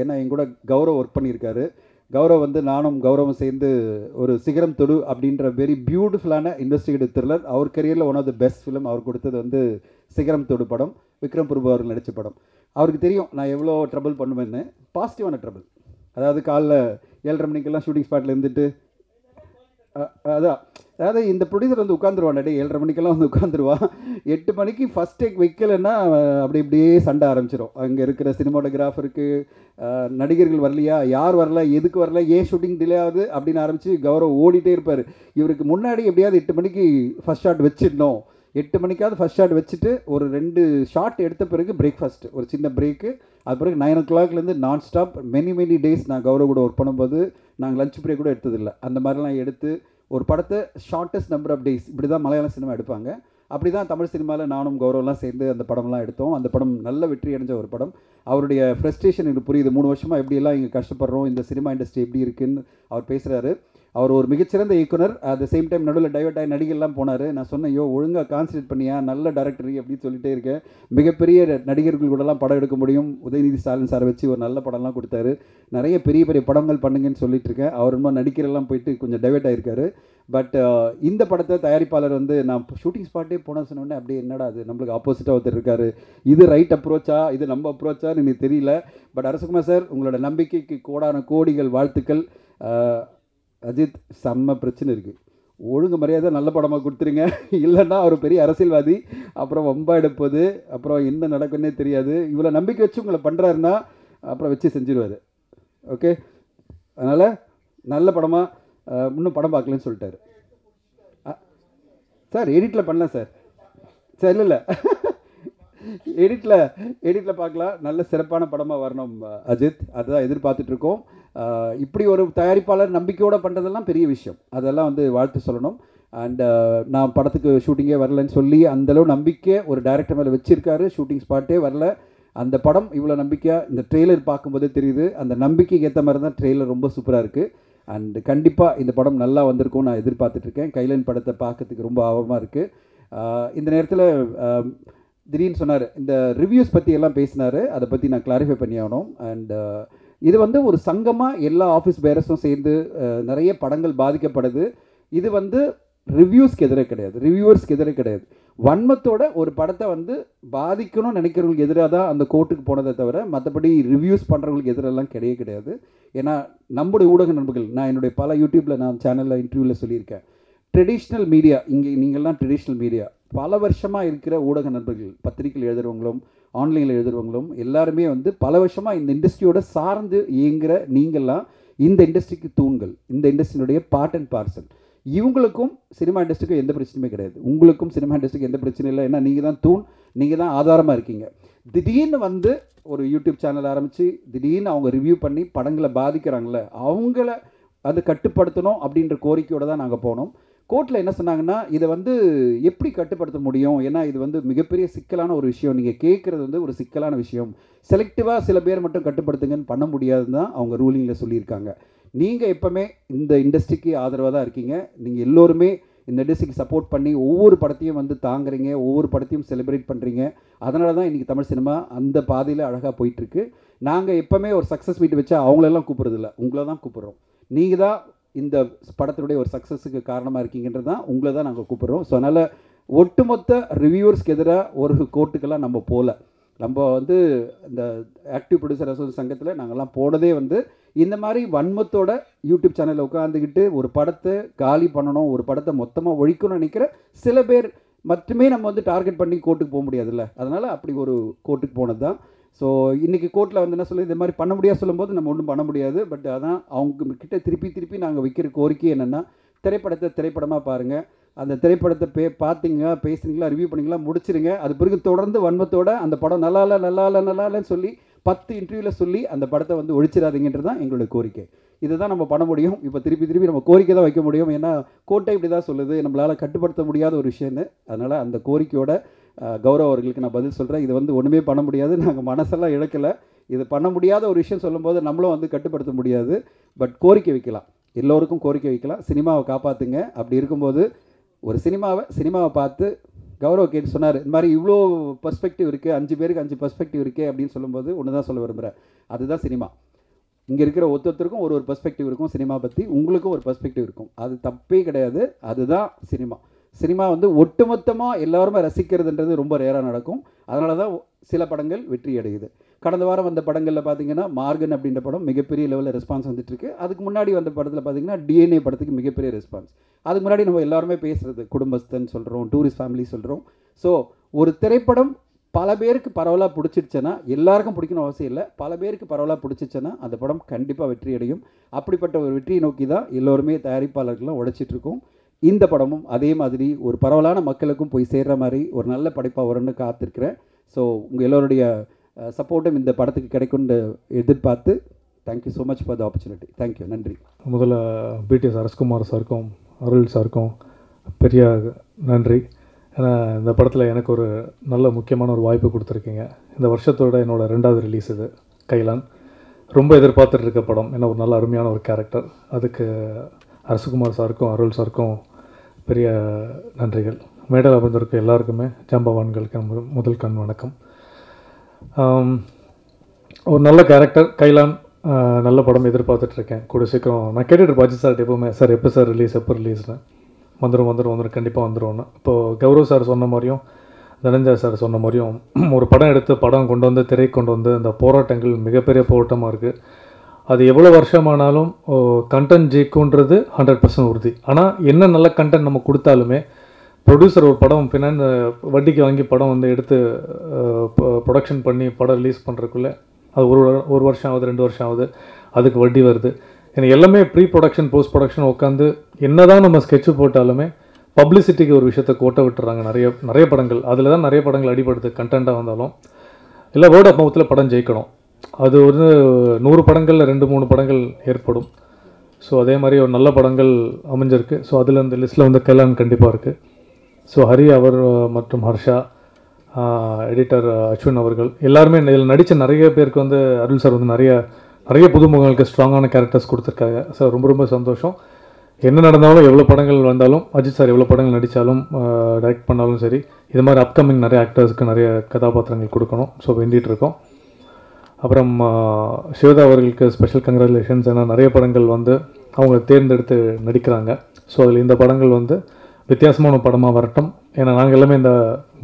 ஏன்னா என் கூட கௌரவ் ஒர்க் பண்ணியிருக்காரு. கௌரவ் வந்து நானும் கௌரவம் சேர்ந்து ஒரு சிகரம் தொடு அப்படின்ற வெரி பியூட்டிஃபுல்லான இன்வெஸ்டிகேட்டிவ் த்ரில்லர். அவர் கரியரில் one of the best film அவர் கொடுத்தது வந்து சிகரம் தொடு படம். விக்ரம் பிரபு அவர்கள் நடித்த படம். அவருக்கு தெரியும் நான் எவ்வளோ ட்ரபிள் பண்ணுவேன்னு. பாசிட்டிவான ட்ரபிள். அதாவது காலைல 7:30 மணிக்கெல்லாம் ஷூட்டிங் ஸ்பாட்டில் இருந்துட்டு அதான் அதாவது இந்த ப்ரொடியூசர் வந்து உட்காந்துருவான், டே 7:30 மணிக்கெல்லாம் வந்து உட்காந்துருவான். 8 மணிக்கு ஃபஸ்ட் டேக் வைக்கலைன்னா அப்படி இப்படியே சண்டை ஆரம்பிச்சிடும். அங்கே இருக்கிற சினிமாட்டோகிராஃபருக்கு நடிகர்கள் வரலையா, யார் வரல, எதுக்கு வரல, ஏன் ஷூட்டிங் டிலே ஆகுது அப்படின்னு ஆரம்பித்து கௌரவ் ஓடிட்டே இருப்பார். இவருக்கு முன்னாடி எப்படியாவது 8 மணிக்கு ஃபஸ்ட் ஷாட் வச்சிடணும், 8 மணிக்காவது ஃபஸ்ட் ஷாட் வச்சுட்டு ஒரு 2 ஷாட் எடுத்த பிறகு பிரேக்ஃபாஸ்ட், ஒரு சின்ன பிரேக்கு, அது பிறகு 9 o'clockலேருந்து நான் ஸ்டாப் மெனி டேஸ் நான் கௌரவ் கூட ஒர்க் பண்ணும்போது நாங்கள் லஞ்ச் பிரேக் கூட எடுத்ததில்லை. அந்த மாதிரிலாம் எடுத்து ஒரு படத்தை ஷார்ட்டஸ்ட் நம்பர் ஆஃப் டேஸ் இப்படி தான் மலையாள சினிமா எடுப்பாங்க. அப்படி தான் தமிழ் சினிமாவில் நானும் கௌரவம்லாம் சேர்ந்து அந்த படம்லாம் எடுத்தோம். அந்த படம் நல்ல வெற்றி அடைஞ்ச ஒரு படம். அவருடைய ஃப்ரஸ்ட்ரேஷன் எனக்கு புரியுது. 3 வருஷமாக எப்படியெல்லாம் இங்கே கஷ்டப்படுறோம், இந்த சினிமா இண்டஸ்ட்ரி எப்படி இருக்குன்னு அவர் பேசுகிறாரு. அவர் ஒரு மிகச்சிறந்த இயக்குனர். அட் த சேம் டைம் நடுவில் டைவர்ட் ஆகி நடிகர்லாம் போனார். நான் சொன்னேன், ஐயோ ஒழுங்காக கான்சன்ட்ரேட் பண்ணியா, நல்ல டேரக்டர் அப்படின்னு சொல்லிட்டே இருக்கேன். மிகப்பெரிய நடிகர்கள் கூடலாம் படம் எடுக்க முடியும். உதயநிதி ஸ்டாலின் சாரை வச்சு ஒரு நல்ல படம்லாம் கொடுத்தாரு. நிறைய பெரிய பெரிய படங்கள் பண்ணுங்கன்னு சொல்லிட்டு இருக்கேன். அவர் இன்னும் நடிக்கிறெல்லாம் போயிட்டு கொஞ்சம் டைவர்ட் ஆகிருக்காரு. பட் இந்த படத்தை தயாரிப்பாளர் வந்து நான் ஷூட்டிங் ஸ்பாட்டே போன சொன்னோடனே அப்படியே என்னடா அது நம்மளுக்கு ஆப்போசிட்டாக ஒருத்தர் இருக்காரு, இது ரைட் அப்ரோச்சா, இது நம்ம அப்ரோச்சான்னு எனக்கு தெரியல. பட் அரசகுமார் சார், உங்களோட நம்பிக்கைக்கு கோடான கோடிகள் வாழ்த்துக்கள். அஜித், செம்ம பிரச்சனை இருக்குது, ஒழுங்கு மரியாதை நல்ல படமாக கொடுத்துருங்க, இல்லைன்னா அவர் பெரிய அரசியல்வாதி, அப்புறம் வம்பா எடுப்பது, அப்புறம் என்ன நடக்குன்னே தெரியாது. இவ்வளோ நம்பிக்கை வச்சு உங்களை பண்ணுறாருன்னா அப்புறம் வச்சு செஞ்சிருவார். ஓகே, அதனால் நல்ல படமாக இன்னும் படம் பார்க்கலன்னு சொல்லிட்டாரு சார். எடிட்டில் பண்ணலாம் சார். சார் இல்லை எடிட்டில் பார்க்கலாம். நல்ல சிறப்பான படமாக வரணும் அஜித், அதுதான் எதிர்பார்த்துட்ருக்கோம். இப்படி ஒரு தயாரிப்பாளர் நம்பிக்கையோடு பண்ணுறதெல்லாம் பெரிய விஷயம், அதெல்லாம் வந்து வாழ்த்து சொல்லணும். அண்ட் நான் படத்துக்கு ஷூட்டிங்கே வரலன்னு சொல்லி அந்தளவு நம்பிக்கை ஒரு டைரக்டர் மேலே வச்சுருக்காரு. ஷூட்டிங் ஸ்பாட்டே வரல. அந்த படம் இவ்வளோ நம்பிக்கையாக இந்த ட்ரெய்லர் பார்க்கும்போதே தெரியுது. அந்த நம்பிக்கைக்கு ஏற்ற மாதிரி தான் ட்ரெய்லர் ரொம்ப சூப்பராக இருக்குது. அண்ட் கண்டிப்பாக இந்த படம் நல்லா வந்திருக்கும் நான் எதிர்பார்த்துட்ருக்கேன். கைலன் படத்தை பார்க்கறதுக்கு ரொம்ப ஆர்வமாக இருக்குது. இந்த நேரத்தில் திடீர்னு சொன்னார், இந்த ரிவ்யூஸ் பற்றி எல்லாம் பேசினார், அதை பற்றி நான் கிளாரிஃபை பண்ணி ஆகணும். அண்ட் இது வந்து ஒரு சங்கமாக எல்லா ஆஃபீஸ் பேரஸும் சேர்ந்து நிறைய படங்கள் பாதிக்கப்படுது. இது வந்து ரிவ்யூஸ்க்கு எதிராக கிடையாது, ரிவ்யூவர்ஸ்க்கு எதிராக கிடையாது. வன்மத்தோட ஒரு படத்தை வந்து பாதிக்கணும்னு நினைக்கிறவங்களுக்கு எதிராக தான் அந்த கோர்ட்டுக்கு போனதை தவிர மற்றபடி ரிவ்யூஸ் பண்ணுறவங்களுக்கு எதிரெல்லாம் கிடையாது. ஏன்னா நம்முடைய ஊடக நண்பர்கள், நான் என்னுடைய பல யூடியூப்பில் நான் சேனலில் இன்டர்வியூவில் சொல்லியிருக்கேன், ட்ரெடிஷ்னல் மீடியா, இங்கே நீங்கள்லாம் ட்ரெடிஷ்னல் மீடியா பல வருஷமாக இருக்கிற ஊடக நண்பர்கள், பத்திரிகையில் எழுதுறவங்களும் ஆன்லைனில் எழுதுறவங்களும் எல்லாருமே வந்து பல வருஷமாக இந்த இண்டஸ்ட்ரியோட சார்ந்து இயங்குகிற நீங்கள்லாம் இந்த இண்டஸ்ட்ரிக்கு தூண்கள், இந்த இண்டஸ்ட்ரியினுடைய பார்ட் அண்ட் பார்சல். இவங்களுக்கும் சினிமா இண்டஸ்ட்ரிக்கும் எந்த பிரச்சனையுமே கிடையாது, உங்களுக்கும் சினிமா இண்டஸ்ட்ரிக்கு எந்த பிரச்சனையும் இல்லை. ஏன்னா நீங்கள் தான் தூண், நீங்கள் தான் ஆதாரமாக இருக்கீங்க. திடீர்னு வந்து ஒரு யூடியூப் சேனல் ஆரம்பித்து திடீர்னு அவங்க ரிவ்யூ பண்ணி படங்களை பாதிக்கிறாங்கள, அவங்கள அதை கட்டுப்படுத்தணும் அப்படின்ற கோரிக்கையோடு தான் நாங்கள் போனோம். கோர்ட்டில் என்ன சொன்னாங்கன்னா, இதை வந்து எப்படி கட்டுப்படுத்த முடியும், ஏன்னா இது வந்து மிகப்பெரிய சிக்கலான ஒரு விஷயம், நீங்கள் கேட்குறது வந்து ஒரு சிக்கலான விஷயம், செலக்டிவாக சில பேர் மட்டும் கட்டுப்படுத்துங்கன்னு பண்ண முடியாதுன்னு தான் அவங்க ரூலிங்கில் சொல்லியிருக்காங்க. நீங்கள் எப்போவுமே இந்த இண்டஸ்ட்ரிக்கு ஆதரவாக தான் இருக்கீங்க. நீங்கள் எல்லோருமே இந்த இண்டஸ்ட்ரிக்கு சப்போர்ட் பண்ணி ஒவ்வொரு படத்தையும் வந்து தாங்குறீங்க, ஒவ்வொரு படத்தையும் செலிப்ரேட் பண்ணுறீங்க. அதனால தான் இன்றைக்கி தமிழ் சினிமா அந்த பாதையில் அழகாக போயிட்டுருக்கு. நாங்கள் எப்போவுமே ஒரு சக்ஸஸ் மீட் வச்சா அவங்களெல்லாம் கூப்பிட்றதில்ல, உங்களை தான் கூப்பிட்றோம். நீங்கள் தான் இந்த படத்தினுடைய ஒரு சக்ஸஸுக்கு காரணமாக இருக்கீங்கன்றது தான் உங்களை தான் நாங்கள் கூப்பிட்றோம். ஸோ அதனால் ஒட்டுமொத்த ரிவ்யூவர்ஸ்க்கு எதிராக ஒரு கோர்ட்டுக்கெல்லாம் நம்ம போகல. நம்ம வந்து இந்த ஆக்டிவ் ப்ரொடியூசர் அசோசியேஷன் சங்கத்தில் நாங்கள்லாம் போனதே வந்து இந்த மாதிரி வன்மத்தோட யூடியூப் சேனலில் உட்காந்துக்கிட்டு ஒரு படத்தை காலி பண்ணணும், ஒரு படத்தை மொத்தமாக ஒழிக்கணும்னு நினைக்கிற சில பேர் மட்டுமே நம்ம வந்து டார்கெட் பண்ணி கோர்ட்டுக்கு போக முடியாதுல்ல, அதனால் அப்படி ஒரு கோர்ட்டுக்கு போனது தான். ஸோ இன்றைக்கி கோர்ட்டில் வந்து என்ன சொல்லி இந்த மாதிரி பண்ண முடியாது சொல்லும்போது நம்ம ஒன்றும் பண்ண முடியாது. பட் அதான் அவங்க கிட்ட திருப்பி நாங்கள் வைக்கிற கோரிக்கை என்னென்னா, திரைப்படத்தை திரைப்படமாக பாருங்கள், அந்த திரைப்படத்தை பார்த்தீங்க, பேசுனீங்களா, ரிவ்யூ பண்ணிங்களா, முடிச்சிருங்க. அது பிறகு தொடர்ந்து வன்மத்தோட அந்த படம் நல்லா இல்லைன்னு சொல்லி 10 இன்டர்வியூவில் சொல்லி அந்த படத்தை வந்து ஒழிச்சிடாதீங்கன்றது தான் எங்களுடைய கோரிக்கை. இதை தான் நம்ம பண்ண முடியும். இப்போ திருப்பி நம்ம கோரிக்கை தான் வைக்க முடியும். ஏன்னா கோர்ட்டை இப்படி தான் சொல்லுது, நம்மளால் கட்டுப்படுத்த முடியாத ஒரு விஷயம்னு. அதனால் அந்த கோரிக்கையோட கௌரவ அவர்களுக்கு நான் பதில் சொல்கிறேன். இது வந்து ஒன்றுமே பண்ண முடியாது, நாங்கள் மனசெல்லாம் இழக்கலை. இது பண்ண முடியாத ஒரு விஷயம் சொல்லும்போது நம்மளும் வந்து கட்டுப்படுத்த முடியாது. பட் கோரிக்கை வைக்கலாம், எல்லோருக்கும் கோரிக்கை வைக்கலாம், சினிமாவை காப்பாற்றுங்க. அப்படி இருக்கும்போது ஒரு சினிமாவை பார்த்து கௌரவ கேட்டு சொன்னார், இந்த மாதிரி இவ்வளோ பர்ஸ்பெக்டிவ் இருக்குது, 5 பேருக்கு 5 பர்ஸ்பெக்டிவ் இருக்குது அப்படின்னு சொல்லும்போது ஒன்று தான் சொல்ல விரும்புகிறேன், அதுதான் சினிமா. இங்கே இருக்கிற ஒருத்தருக்கும் ஒரு பர்ஸ்பெக்டிவ் இருக்கும் சினிமா பற்றி, உங்களுக்கும் ஒரு பர்ஸ்பெக்டிவ் இருக்கும், அது தப்பே கிடையாது, அதுதான் சினிமா. சினிமா வந்து ஒட்டுமொத்தமாக எல்லாருமே ரசிக்கிறதுன்றது ரொம்ப ரேராக நடக்கும். அதனால தான் சில படங்கள் வெற்றி அடையுது. கடந்த வாரம் வந்த படங்களில் பார்த்தீங்கன்னா மார்கன் அப்படின்ற படம் மிகப்பெரிய லெவலில் ரெஸ்பான்ஸ் வந்துட்டுருக்கு. அதுக்கு முன்னாடி வந்த படத்தில் பார்த்தீங்கன்னா டிஎன்ஏ படத்துக்கு மிகப்பெரிய ரெஸ்பான்ஸ். அதுக்கு முன்னாடி நம்ம எல்லாருமே பேசுகிறது குடும்பஸ்தன் சொல்கிறோம், டூரிஸ்ட் ஃபேமிலி சொல்கிறோம். ஸோ ஒரு திரைப்படம் பல பேருக்கு பரவலாக பிடிச்சிருச்சுன்னா, எல்லாருக்கும் பிடிக்கணும் அவசியம் இல்லை, பல பேருக்கு பரவலாக பிடிச்சிச்சுன்னா அந்த படம் கண்டிப்பாக வெற்றி அடையும். அப்படிப்பட்ட ஒரு வெற்றியை நோக்கி தான் எல்லோருமே தயாரிப்பாளர்களும் உழைச்சிட்ருக்கோம். இந்த படமும் அதே மாதிரி ஒரு பரவலான மக்களுக்கும் போய் சேர்கிற மாதிரி ஒரு நல்ல படைப்பாக வரும்னு காத்திருக்கிறேன். ஸோ உங்கள் எல்லோருடைய சப்போர்ட்டும் இந்த படத்துக்கு கிடைக்கும்னு எதிர்பார்த்து thank you so much for the opportunity. Thank you, நன்றி. முதல்ல பிடிஎஸ் அரசகுமார் சாருக்கும் அருள் சாருக்கும் பெரிய நன்றி. ஏன்னா இந்த படத்தில் எனக்கு ஒரு நல்ல முக்கியமான ஒரு வாய்ப்பு கொடுத்துருக்கீங்க. இந்த வருஷத்தோட என்னோடய 2வது ரிலீஸ் இது கைலான். ரொம்ப எதிர்பார்த்துட்டு இருக்க படம். ஏன்னா ஒரு நல்ல அருமையான ஒரு கேரக்டர். அதுக்கு அரசகுமார் சாருக்கும் அருள் சாருக்கும் பெரிய நன்றிகள். மேடல் அமர்ந்திருக்க எல்லாருக்குமே ஜாம்பவான்களுக்கு முதல் கண் வணக்கம். ஒரு நல்ல கேரக்டர் கைலான், நல்ல படம் எதிர்பார்த்துட்ருக்கேன். கூட சீக்கிரம் நான் கேட்டுட்டு அஜித் சார் எப்போவுமே சார் எப்போ சார் ரிலீஸ், எப்போ ரிலீஸ்னு. வந்துடும் கண்டிப்பாக வந்துடும்னு. இப்போது கௌரவ் சார் சொன்ன மாதிரியும் தனஞ்சய் சார் சொன்ன மாதிரியும் ஒரு படம் எடுத்து படம் கொண்டு வந்து திரை கொண்டு வந்து அந்த போராட்டங்கள் மிகப்பெரிய போராட்டமாக இருக்குது. அது எவ்வளோ வருஷமானாலும் கண்டென்ட் ஜெயிக்குன்றது 100% உறுதி. ஆனால் என்ன நல்ல கண்டென்ட் நம்ம கொடுத்தாலுமே ப்ரொடியூசர் ஒரு படம் வட்டிக்கு வாங்கி படம் வந்து எடுத்து ப்ரொடக்ஷன் பண்ணி படம் ரிலீஸ் பண்ணுறதுக்குள்ளே அது ஒரு வருஷம் ஆகுது, 2 வருஷம் ஆகுது, அதுக்கு வட்டி வருது. ஏன்னா எல்லாமே ப்ரீ ப்ரொடக்ஷன் போஸ்ட் ப்ரொடக்ஷன் உட்காந்து என்ன தான் நம்ம ஸ்கெட்சு போட்டாலுமே பப்ளிசிட்டிக்கு ஒரு விஷயத்தை கோட்டை விட்டுறாங்க நிறைய படங்கள். அதில் தான் நிறைய படங்கள் அடிபடுது. கண்டென்ட்டாக வந்தாலும் இல்லை வேர்ட் ஆஃப் மவுத்தில் படம் ஜெயிக்கணும். அது வந்து 100 படங்களில் 2-3 படங்கள் ஏற்படும். ஸோ அதே மாதிரி ஒரு நல்ல படங்கள் அமைஞ்சிருக்கு. ஸோ அதில் இந்த லிஸ்ட்டில் வந்து கைலான் கண்டிப்பாக இருக்குது. ஸோ ஹரி அவர் மற்றும் ஹர்ஷா, எடிட்டர் அஸ்வின் அவர்கள் எல்லாருமே இதில் நடித்த நிறைய பேருக்கு வந்து அருள் சார் வந்து நிறைய புதுமுகங்களுக்கு ஸ்ட்ராங்கான கேரக்டர்ஸ் கொடுத்துருக்காங்க. ஸோ ரொம்ப சந்தோஷம். என்ன நடந்தாலும் எவ்வளோ படங்கள் வந்தாலும் அஜித் சார் எவ்வளோ படங்கள் நடித்தாலும் டைரக்ட் பண்ணாலும் சரி, இது மாதிரி அப்கமிங் நிறைய ஆக்டர்ஸ்க்கு நிறைய கதாபாத்திரங்கள் கொடுக்கணும். ஸோ வேண்டிகிட்ருக்கோம். அப்புறம் சிவதா அவர்களுக்கு ஸ்பெஷல் கங்க்ராச்சுலேஷன்ஸ். ஏன்னா நிறைய படங்கள் வந்து அவங்க தேர்ந்தெடுத்து நடிக்கிறாங்க. ஸோ அதில் இந்த படங்கள் வந்து வித்தியாசமான படமாக வரட்டும். ஏன்னா நாங்கள் எல்லாமே இந்த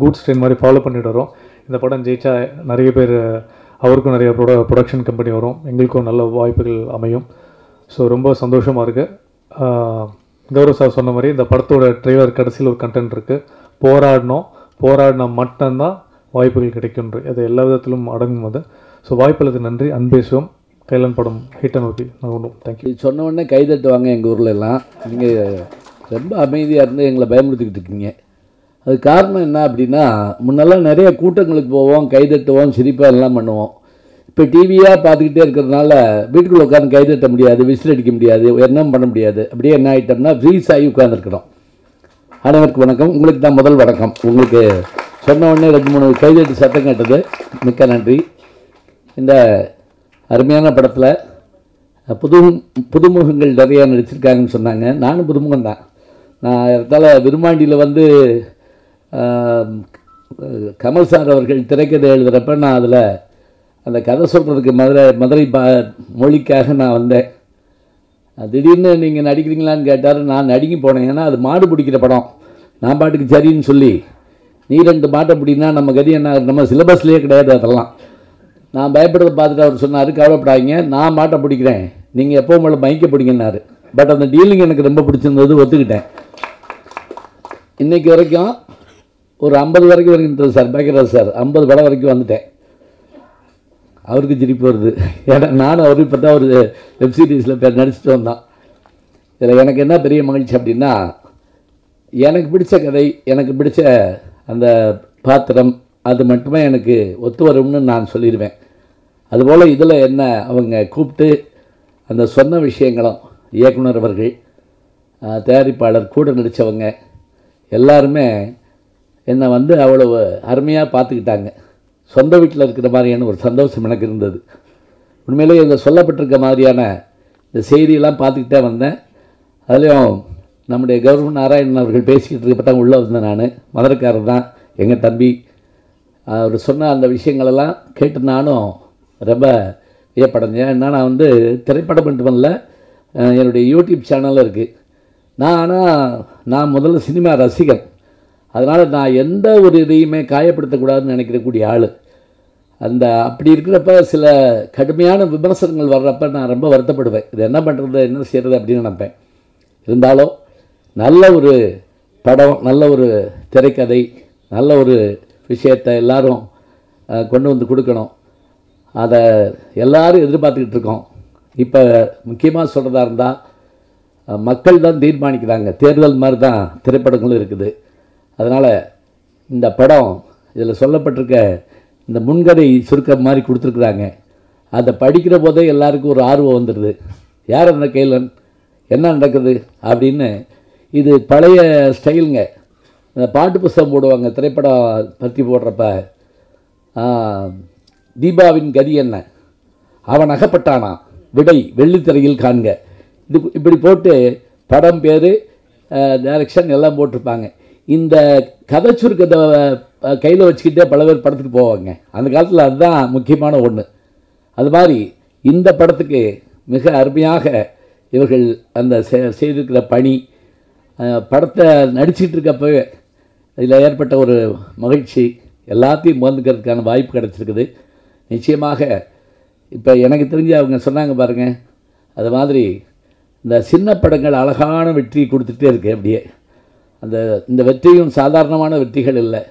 கூட்ஸ் ட்ரெயின் மாதிரி ஃபாலோ பண்ணிட்டு வரோம். இந்த படம் ஜெயிச்சா நிறைய பேர் அவருக்கும் நிறைய ப்ரொடக்ஷன் கம்பெனி வரும், எங்களுக்கும் நல்ல வாய்ப்புகள் அமையும். ஸோ ரொம்ப சந்தோஷமாக இருக்குது. கௌரவ் சார் சொன்ன மாதிரி இந்த படத்தோட ட்ரெய்லர் கடைசியில் ஒரு கண்டென்ட் இருக்குது. போராடினா மட்டும்தான் வாய்ப்புகள் கிடைக்கும்ன்று அது எல்லா விதத்திலும் அடங்கும் அது. ஸோ வாய்ப்புகளுக்கு நன்றி. அன்பேசுவோம். கைலான் படம் ஹிட்டை நோக்கி நான் தேங்க்யூ. சொன்ன உடனே கைதட்டுவாங்க எங்கள் ஊரில் எல்லாம். நீங்கள் ரொம்ப அமைதியாக இருந்து எங்களை பயமுறுத்திக்கிட்டு இருக்கீங்க. அது காரணம் என்ன அப்படின்னா, முன்னெல்லாம் நிறைய கூட்டங்களுக்கு போவோம், கைதட்டுவோம், சிரிப்பாக எல்லாம் பண்ணுவோம். இப்போ டிவியாக பார்த்துக்கிட்டே இருக்கிறதுனால வீட்டுக்குள்ளே உட்காந்து கைதட்ட முடியாது, விசில் அடிக்க முடியாது, என்ன பண்ண முடியாது. அப்படியே என்ன ஆகிட்டோம்னா ஃப்ரீஸ் ஆகி உட்காந்துருக்குறோம். அனைவருக்கும் வணக்கம். உங்களுக்கு தான் முதல் வணக்கம். உங்களுக்கு சொன்ன உடனே 2-3 கைதட்டு சத்தம் கேட்டது, மிக்க நன்றி. இந்த அருமையான படத்தில் புதுமுகங்கள் நிறையா நடிச்சிருக்காங்கன்னு சொன்னாங்க. நானும் புதுமுகம் தான். நான் இடத்தால விருமாண்டியில் வந்து கமல் சார் அவர்கள் திரைக்கதை எழுதுகிறப்ப நான் அதில் அந்த கதை சொல்கிறதுக்கு மதுரை மொழிக்காக நான் வந்தேன். திடீர்னு நீங்கள் நடிக்கிறீங்களான்னு கேட்டார். நான் நடிக்க போனேன். ஏன்னா அது மாடு பிடிக்கிற படம். நான் பாட்டுக்கு சரின்னு சொல்லி நீ 2 மாட்டை பிடினா நம்ம கதி என்ன, நம்ம சிலபஸ்லேயே கிடையாது அதெல்லாம். நான் பயப்படுறதை பார்த்துட்டு அவர் சொன்னார், கவலைப்படாதீங்க, நான் மாட்டை பிடிக்கிறேன், நீங்கள் எப்போ மேலே மைக்க பிடிங்கன்னாரு. பட் அந்த டீலிங் எனக்கு ரொம்ப பிடிச்சிருந்தது, ஒத்துக்கிட்டேன். இன்றைக்கி வரைக்கும் ஒரு 50 வரைக்கும் வருகின்றது சார், பாக்கியராஜ் சார் 50 படம் வரைக்கும் வந்துட்டேன். அவருக்கு சிரிப்பு வருது. ஏன்னா நானும் அவர் இப்போ தான் ஒரு வெப்சீரிஸில் நடிச்சுட்டு வந்தான். இதில் எனக்கு என்ன பெரிய மகிழ்ச்சி அப்படின்னா, எனக்கு பிடிச்ச கதை, எனக்கு பிடிச்ச அந்த பாத்திரம், அது மட்டுமே எனக்கு ஒத்து வரும்னு நான் சொல்லிடுவேன். அதுபோல் இதில் என்ன அவங்க கூப்பிட்டு அந்த சொன்ன விஷயங்களும் இயக்குனர் அவர்கள், தயாரிப்பாளர், கூட நடித்தவங்க எல்லாருமே என்னை வந்து அவ்வளவு அருமையாக பார்த்துக்கிட்டாங்க. சொந்த வீட்டில் இருக்கிற மாதிரியான ஒரு சந்தோஷம் எனக்கு இருந்தது. உண்மையிலேயே இந்த சொல்லப்பட்டிருக்க மாதிரியான இந்த செய்தியெல்லாம் பார்த்துக்கிட்டே வந்தேன். அதுலேயும் நம்முடைய கௌரவ நாராயணன் அவர்கள் பேசிக்கிட்டு இருக்கப்ப தான் உள்ளே வந்தேன். நான் மதுரைக்காரர் தான், எங்கள் தம்பி. அவர் சொன்ன அந்த விஷயங்களெல்லாம் கேட்டு நானும் ரொம்ப வியப்படைஞ்சேன். ஏன்னா நான் வந்து திரைப்படம் மட்டும் இல்லை, என்னுடைய யூடியூப் சேனலில் இருக்குது. நான் முதல்ல சினிமா ரசிகன். அதனால் நான் எந்த ஒரு இதையுமே காயப்படுத்தக்கூடாதுன்னு நினைக்கக்கூடிய ஆள். அந்த அப்படி இருக்கிறப்ப சில கடுமையான விமர்சனங்கள் வர்றப்ப நான் ரொம்ப வருத்தப்படுவேன். இது என்ன பண்ணுறது, என்ன செய்கிறது அப்படின்னு நினைப்பேன். இருந்தாலும் நல்ல ஒரு படம், நல்ல ஒரு திரைக்கதை, நல்ல ஒரு விஷயத்தை எல்லாரும் கொண்டு வந்து கொடுக்கணும். அதை எல்லாரும் எதிர்பார்த்துக்கிட்டு இருக்கோம். இப்போ முக்கியமாக சொல்கிறதா இருந்தால் மக்கள் தான் தீர்மானிக்கிறாங்க. தேர்தல் மாதிரி தான் திரைப்படங்களும் இருக்குது. அதனால் இந்த படம் இதில் சொல்லப்பட்டிருக்க இந்த முன்கதை சுருக்கம் மாதிரி கொடுத்துருக்குறாங்க. அதை படிக்கிற போதே எல்லாருக்கும் ஒரு ஆர்வம் வந்துடுது. யார் அந்த கைலன், என்ன நடக்குது அப்படின்னு. இது பழைய ஸ்டைலுங்க. இந்த பாட்டு புஸ்தகம் போடுவாங்க திரைப்படம் பற்றி போடுறப்ப, தீபாவின் கதி என்ன, அவன் அகப்பட்டானா, விடை வெள்ளித்திரையில் காண்க, இது இப்படி போட்டு படம் பேர், டைரக்ஷன் எல்லாம் போட்டிருப்பாங்க. இந்த கதை சுருக்கத்தை கையில் வச்சுக்கிட்டே பல பேர் படத்துக்கு போவாங்க. அந்த காலத்தில் அதுதான் முக்கியமான ஒன்று. அது மாதிரி இந்த படத்துக்கு மிக அருமையாக இவர்கள் அந்த செய்திருக்கிற பணி, படத்தை நடிச்சிட்டு இருக்கப்பவே இதில் ஏற்பட்ட ஒரு மகிழ்ச்சி எல்லாத்தையும் முகந்துக்கிறதுக்கான வாய்ப்பு கிடச்சிருக்குது. நிச்சயமாக இப்போ எனக்கு தெரிஞ்சு அவங்க சொன்னாங்க பாருங்கள், அது மாதிரி இந்த சின்ன படங்கள் அழகான வெற்றி கொடுத்துட்டே இருக்கு. அப்படியே இந்த வெற்றியும் சாதாரணமான வெற்றிகள் இல்லை.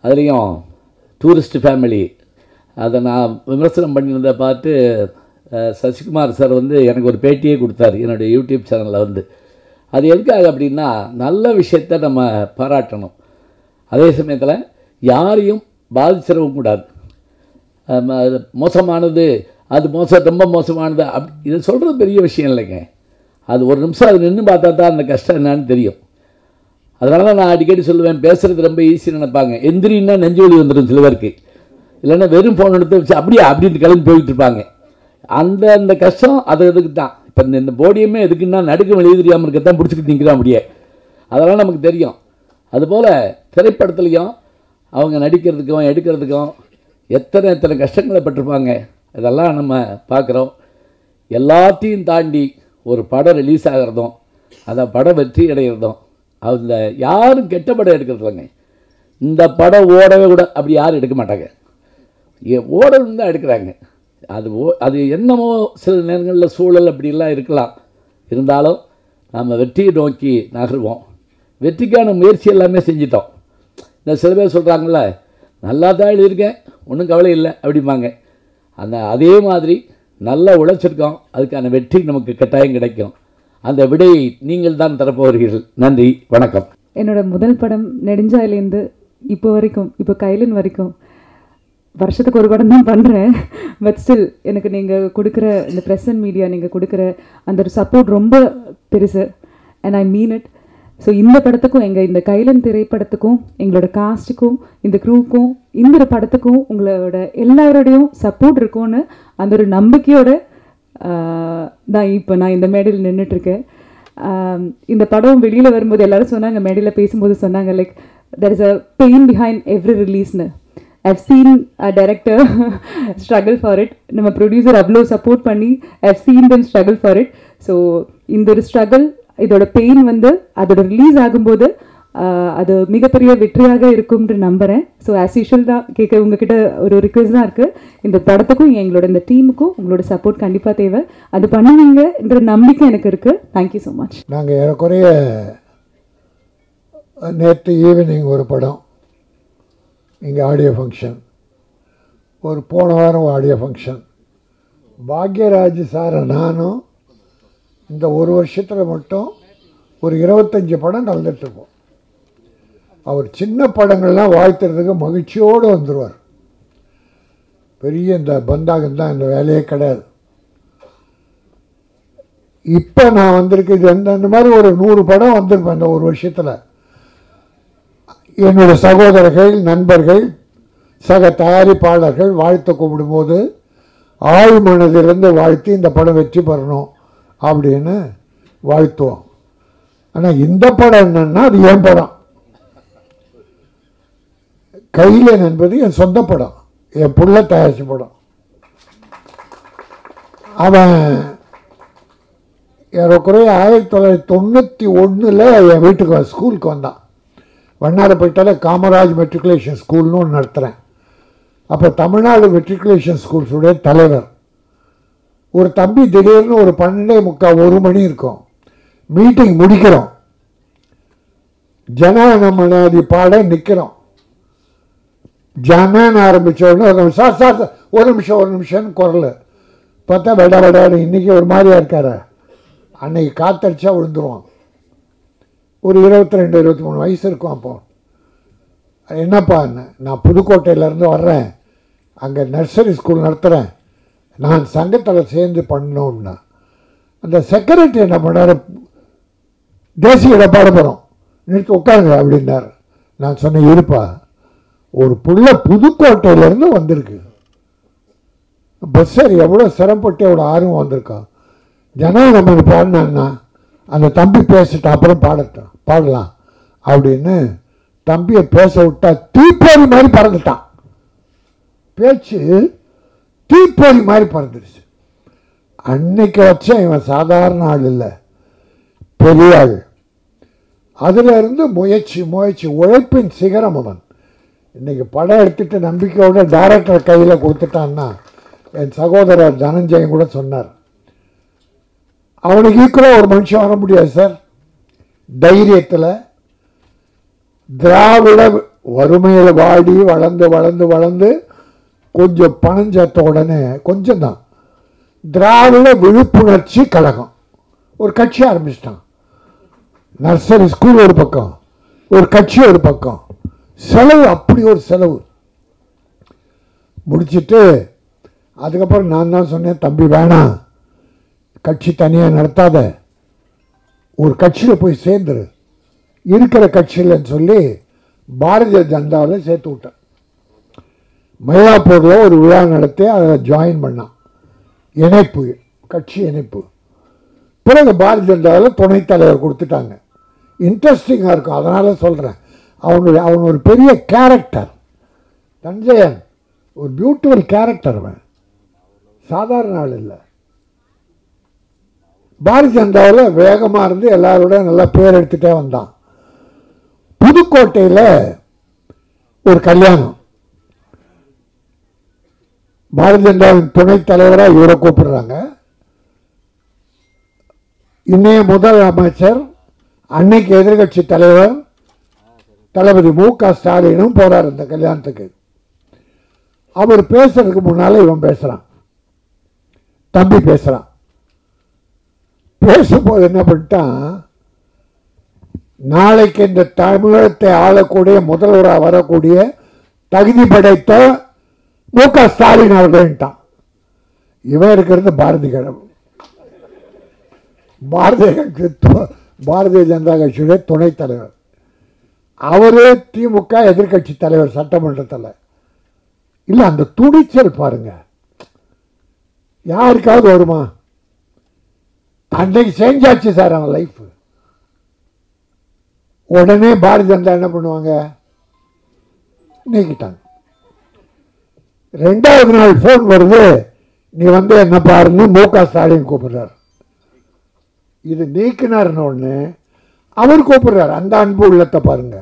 அதுலேயும் டூரிஸ்ட் ஃபேமிலி, அதை நான் விமர்சனம் பண்ணியிருந்த பார்த்து சசிகுமார் சார் வந்து எனக்கு ஒரு பேட்டியே கொடுத்தார் என்னுடைய யூடியூப் சேனலில் வந்து. அது எதுக்காக அப்படின்னா, நல்ல விஷயத்தை நம்ம பாராட்டணும், அதே சமயத்தில் யாரையும் பாதிச்சிடவும் கூடாது. மோசமானது, அது ரொம்ப மோசமானது இதை சொல்கிறது பெரிய விஷயம் இல்லைங்க. அது ஒரு நிமிஷம் அது நின்று பார்த்தா தான் அந்த கஷ்டம் என்னான்னு தெரியும். அதனால தான் நான் அடிக்கடி சொல்லுவேன், பேசுகிறது ரொம்ப ஈஸின்னு நினைப்பாங்க. எந்திரின்னா நெஞ்சு வலி வந்துடும் சிலவருக்கு. இல்லைன்னா வெறும் ஃபோன் எடுத்து வச்சு அப்படியே அப்படின்ட்டு கிளம்பி போயிட்டு இருப்பாங்க. அந்த கஷ்டம் அதுக்கு தான். இப்போ இந்த போடியமே எதுக்குன்னா நடுக்கம் எழுதி தெரியாமல் இருக்கத்தான் பிடிச்சிக்கிட்டு நிற்கிறான் அப்படியே. அதெல்லாம் நமக்கு தெரியும். அதுபோல் திரைப்படத்துலேயும் அவங்க நடிக்கிறதுக்கும் எடுக்கிறதுக்கும் எத்தனை கஷ்டங்களை பட்டிருப்பாங்க. இதெல்லாம் நம்ம பார்க்குறோம். எல்லாத்தையும் தாண்டி ஒரு படம் ரிலீஸ் ஆகிறதும், அந்த படம் வெற்றி அடைகிறதும், அந்த யாரும் கெட்ட படம் எடுக்கிறது இல்லைங்க. இந்த படம் ஓடவே கூட அப்படி யாரும் எடுக்க மாட்டாங்க. ஓடணும் தான் எடுக்கிறாங்க. அது என்னமோ சில நேரங்களில் சூழல் அப்படிலாம் இருக்கலாம். இருந்தாலும் நம்ம வெற்றியை நோக்கி நகருவோம். வெற்றிக்கான முயற்சி எல்லாமே செஞ்சிட்டோம். இந்த சில பேர் சொல்கிறாங்கள, நல்லா தான் எழுதியிருக்கேன், ஒன்றும் கவலை இல்லை அப்படிம்பாங்க. அதே மாதிரி நல்லா உழைச்சிருக்கோம், அதுக்கான வெற்றி நமக்கு கட்டாயம் கிடைக்கும். அந்த விடையை நீங்கள் தான் தரப்போகிறீர்கள். நன்றி, வணக்கம். என்னோட முதல் படம் நெடுஞ்சாயிலேருந்து இப்போ வரைக்கும், இப்போ கைலன் வரைக்கும் வருஷத்துக்கு ஒரு படம் தான் பண்ணுறேன். பட் ஸ்டில் எனக்கு நீங்கள் கொடுக்குற இந்த ப்ரெஸ் அண்ட் மீடியா, நீங்கள் கொடுக்குற அந்த ஒரு சப்போர்ட் ரொம்ப பெருசு. And I mean it. So இந்த படத்துக்கும், இந்த கைலன் திரைப்படத்துக்கும், எங்களோட காஸ்ட்டுக்கும், இந்த க்ரூவுக்கும், இந்த ஒரு படத்துக்கும் உங்களோட எல்லாரோடையும் சப்போர்ட் இருக்கும்னு அந்த ஒரு நம்பிக்கையோடு தான் இப்போ நான் இந்த மேடையில் நின்றுட்டுருக்கேன். இந்த படம் வெளியில் வரும்போது எல்லோரும் சொன்னாங்க, மேடையில் பேசும்போது சொன்னாங்க, like there is a pain behind every release-னு. I've seen a director struggle for it. நம்ம ப்ரொடியூசர் அவ்வளோ சப்போர்ட் பண்ணி I've seen them struggle for it. So இந்த ஒரு ஸ்ட்ரகிள், இதோட பெயின் வந்து அதோட ரிலீஸ் ஆகும்போது அது மிகப்பெரிய வெற்றியாக இருக்கும்னு நம்புகிறேன். ஸோ ஆஸ் யூஷுவல் தான் கேட்க உங்ககிட்ட ஒரு ரிக்வெஸ்ட் தான் இருக்குது. இந்த படத்துக்கும் எங்களோட இந்த டீமுக்கும் உங்களோட சப்போர்ட் கண்டிப்பாக தேவை. அது பண்ணுவீங்கன்ற நம்பிக்கை எனக்கு இருக்குது. Thank you so much. நாங்கள் ஏறக்குறைய நேற்று ஈவினிங் ஒரு படம் இங்கே ஆடியோ ஃபங்க்ஷன், ஒரு போன வாரம் ஆடியோ ஃபங்க்ஷன். பாக்யராஜ் சாரை நானும் இந்த ஒரு வருஷத்தில் மட்டும் ஒரு 25 படம் நடந்துட்டுருக்கோம். அவர் சின்ன படங்கள்லாம் வாழ்த்துறதுக்கு மகிழ்ச்சியோடு வந்துடுவார். பெரிய இந்த பந்தாகந்தான் இந்த வேலையே கிடையாது. இப்போ நான் வந்திருக்கு இது அந்த மாதிரி ஒரு 100 படம் வந்திருப்பேன் இந்த ஒரு வருஷத்தில். என்னோட சகோதரர்கள், நண்பர்கள், சக தயாரிப்பாளர்கள் வாழ்த்து கூப்பிடும்போது ஆழ் மனதிலிருந்து வாழ்த்தி இந்த படம் வெற்றி பெறணும் அப்படின்னு வாழ்த்துவோம். ஆனால் இந்த படம் என்னன்னா, அது என் படம். கைலன் என்பது என் சொந்த படம், என் புள்ள தயாரிச்ச படம். அவன் ஏறக்குறைய 1991 என் வீட்டுக்கு ஸ்கூலுக்கு வந்தான். வண்ணாரப்பேட்டையில் காமராஜ் மெட்ரிகுலேஷன் ஸ்கூல்னு ஒன்று நடத்துகிறேன். அப்போ தமிழ்நாடு மெட்ரிகுலேஷன் ஸ்கூல்ஸுடைய தலைவர். ஒரு தம்பி திடீர்னு ஒரு 12:45 1 மணி இருக்கும், மீட்டிங் முடிக்கிறோம், ஜனகணமனாதி பாட நிற்கிறோம். ஜனன்னு ஆரம்பித்த உடனே சார் சார் ஒரு நிமிஷம்னு குரல் பார்த்தா விடான்னு இன்றைக்கி ஒரு மாதிரியாக இருக்காரு. அன்னைக்கு காத்தடிச்சா விழுந்துருவான். ஒரு 22 23 வயசு இருக்கும். அப்போ என்னப்பா, நான் புதுக்கோட்டையிலேருந்து வர்றேன், அங்கே நர்சரி ஸ்கூல் நடத்துகிறேன், நான் சங்கத்தில் சேர்ந்து பண்ணோம்னா அந்த செக்ரட்டரி என்ன பண்ணார், தேசிய இடம் பாட போகிறோம், நிறுத்தி உட்காருங்க அப்படின்னார். நான் சொன்னேன், இருப்பா, ஒரு புள்ள புதுக்கோட்டையிலேருந்து வந்திருக்கு, பஸ்ஸர் எவ்வளோ சிரமப்பட்டு எவ்வளோ ஆர்வம் வந்திருக்கான், ஜனநாயகம் பாடினான்னா அந்த தம்பி பேசிட்டு அப்புறம் பாடலாம் அப்படின்னு தம்பியை பேச விட்டா தீப்பொறி மாதிரி பறந்துட்டான். பேச்சு தீப்பொறி மாதிரி பறந்துடுச்சு. அன்னைக்கு வச்ச இவன் சாதாரண ஆள் இல்லை, பெரிய ஆள். அதில் இருந்து முயற்சி உழைப்பின் சிகரம் அவன். இன்றைக்கி படம் எடுத்துட்டு நம்பிக்கையோட டைரக்டர் கையில் கொடுத்துட்டான்னா, என் சகோதரர் தனஞ்சயன் கூட சொன்னார், அவனுக்கு ஈக்குவலாக ஒரு மனுஷன் வர முடியாது சார். தைரியத்தில் திராவிட வறுமையில் வாடி வளர்ந்து கொஞ்சம் பணம் சேர்த்த உடனே கொஞ்சம் தான் திராவிட விழிப்புணர்ச்சி கழகம் ஒரு கட்சி ஆரம்பிச்சிட்டான். நர்சரி ஸ்கூல் ஒரு பக்கம், ஒரு கட்சி ஒரு பக்கம், செலவு அப்படி ஒரு செலவு முடிச்சுட்டு அதுக்கப்புறம் நான் தான் சொன்னேன், தம்பி வேணாம், கட்சி தனியாக நடத்தாத, ஒரு கட்சியில் போய் சேர்ந்துரு, இருக்கிற கட்சியில்னு சொல்லி பாரதிய ஜனதாவில் சேர்த்து விட்டேன். மயிலாப்பூரில் ஒரு விழா நடத்தி அதில் ஜாயின் பண்ணான், இணைப்பு, கட்சி இணைப்பு. பிறகு பாரதிய ஜனதாவில் துணைத் தலைவர் கொடுத்துட்டாங்க. இன்ட்ரெஸ்டிங்காக இருக்கும், அதனால் சொல்கிறேன். அவன் ஒரு பெரிய கேரக்டர், தஞ்சையன் ஒரு பியூட்டிஃபுல் கேரக்டர், அவன் சாதாரண ஆள் இல்லை. பாரதிய ஜனதாவில் வேகமாக இருந்து எல்லாரோட நல்லா பேர் எடுத்துகிட்டே வந்தான். புதுக்கோட்டையில் ஒரு கல்யாணம், பாரதிய ஜனதாவின் துணைத் தலைவராக இவரை கூப்பிடுறாங்க. இன்னைய முதல் அமைச்சர், அன்னைக்கு எதிர்கட்சி தலைவர் தளபதி மு.க. ஸ்டாலினும் போறார் இந்த கல்யாணத்துக்கு. அவர் பேசுறதுக்கு முன்னால இவன் பேசுறான், தம்பி பேசுறான். பேசும்போது என்ன பண்ணிட்டான், நாளைக்கு இந்த தமிழகத்தை ஆளக்கூடிய முதல்வராக வரக்கூடிய தகுதி படைத்த மு.க. ஸ்டாலின் அவர்கள்ட்டான். இவன் இருக்கிறது பாரதிய ஜனதா கட்சியுடைய துணைத் தலைவர். அவரு திமுக எதிர்கட்சி தலைவர் சட்டமன்றத்தில். இல்லை, அந்த துணிச்சல் பாருங்க, யாருக்காவது வருமா? அன்றைக்கு செஞ்சாச்சு சார் அவன் லைஃப். உடனே பாரதிய ஜனதா என்ன பண்ணுவாங்க, நீக்கிட்டாங்க. 2வது நாள் ஃபோன் வருது, நீ வந்து என்ன பாருன்னு மு.க. ஸ்டாலின் கூப்பிடுறார். இது நீக்கினார்னு ஒன்று அவர் கூப்பிடுறார். அந்த அன்பு உள்ளத்தை பாருங்க,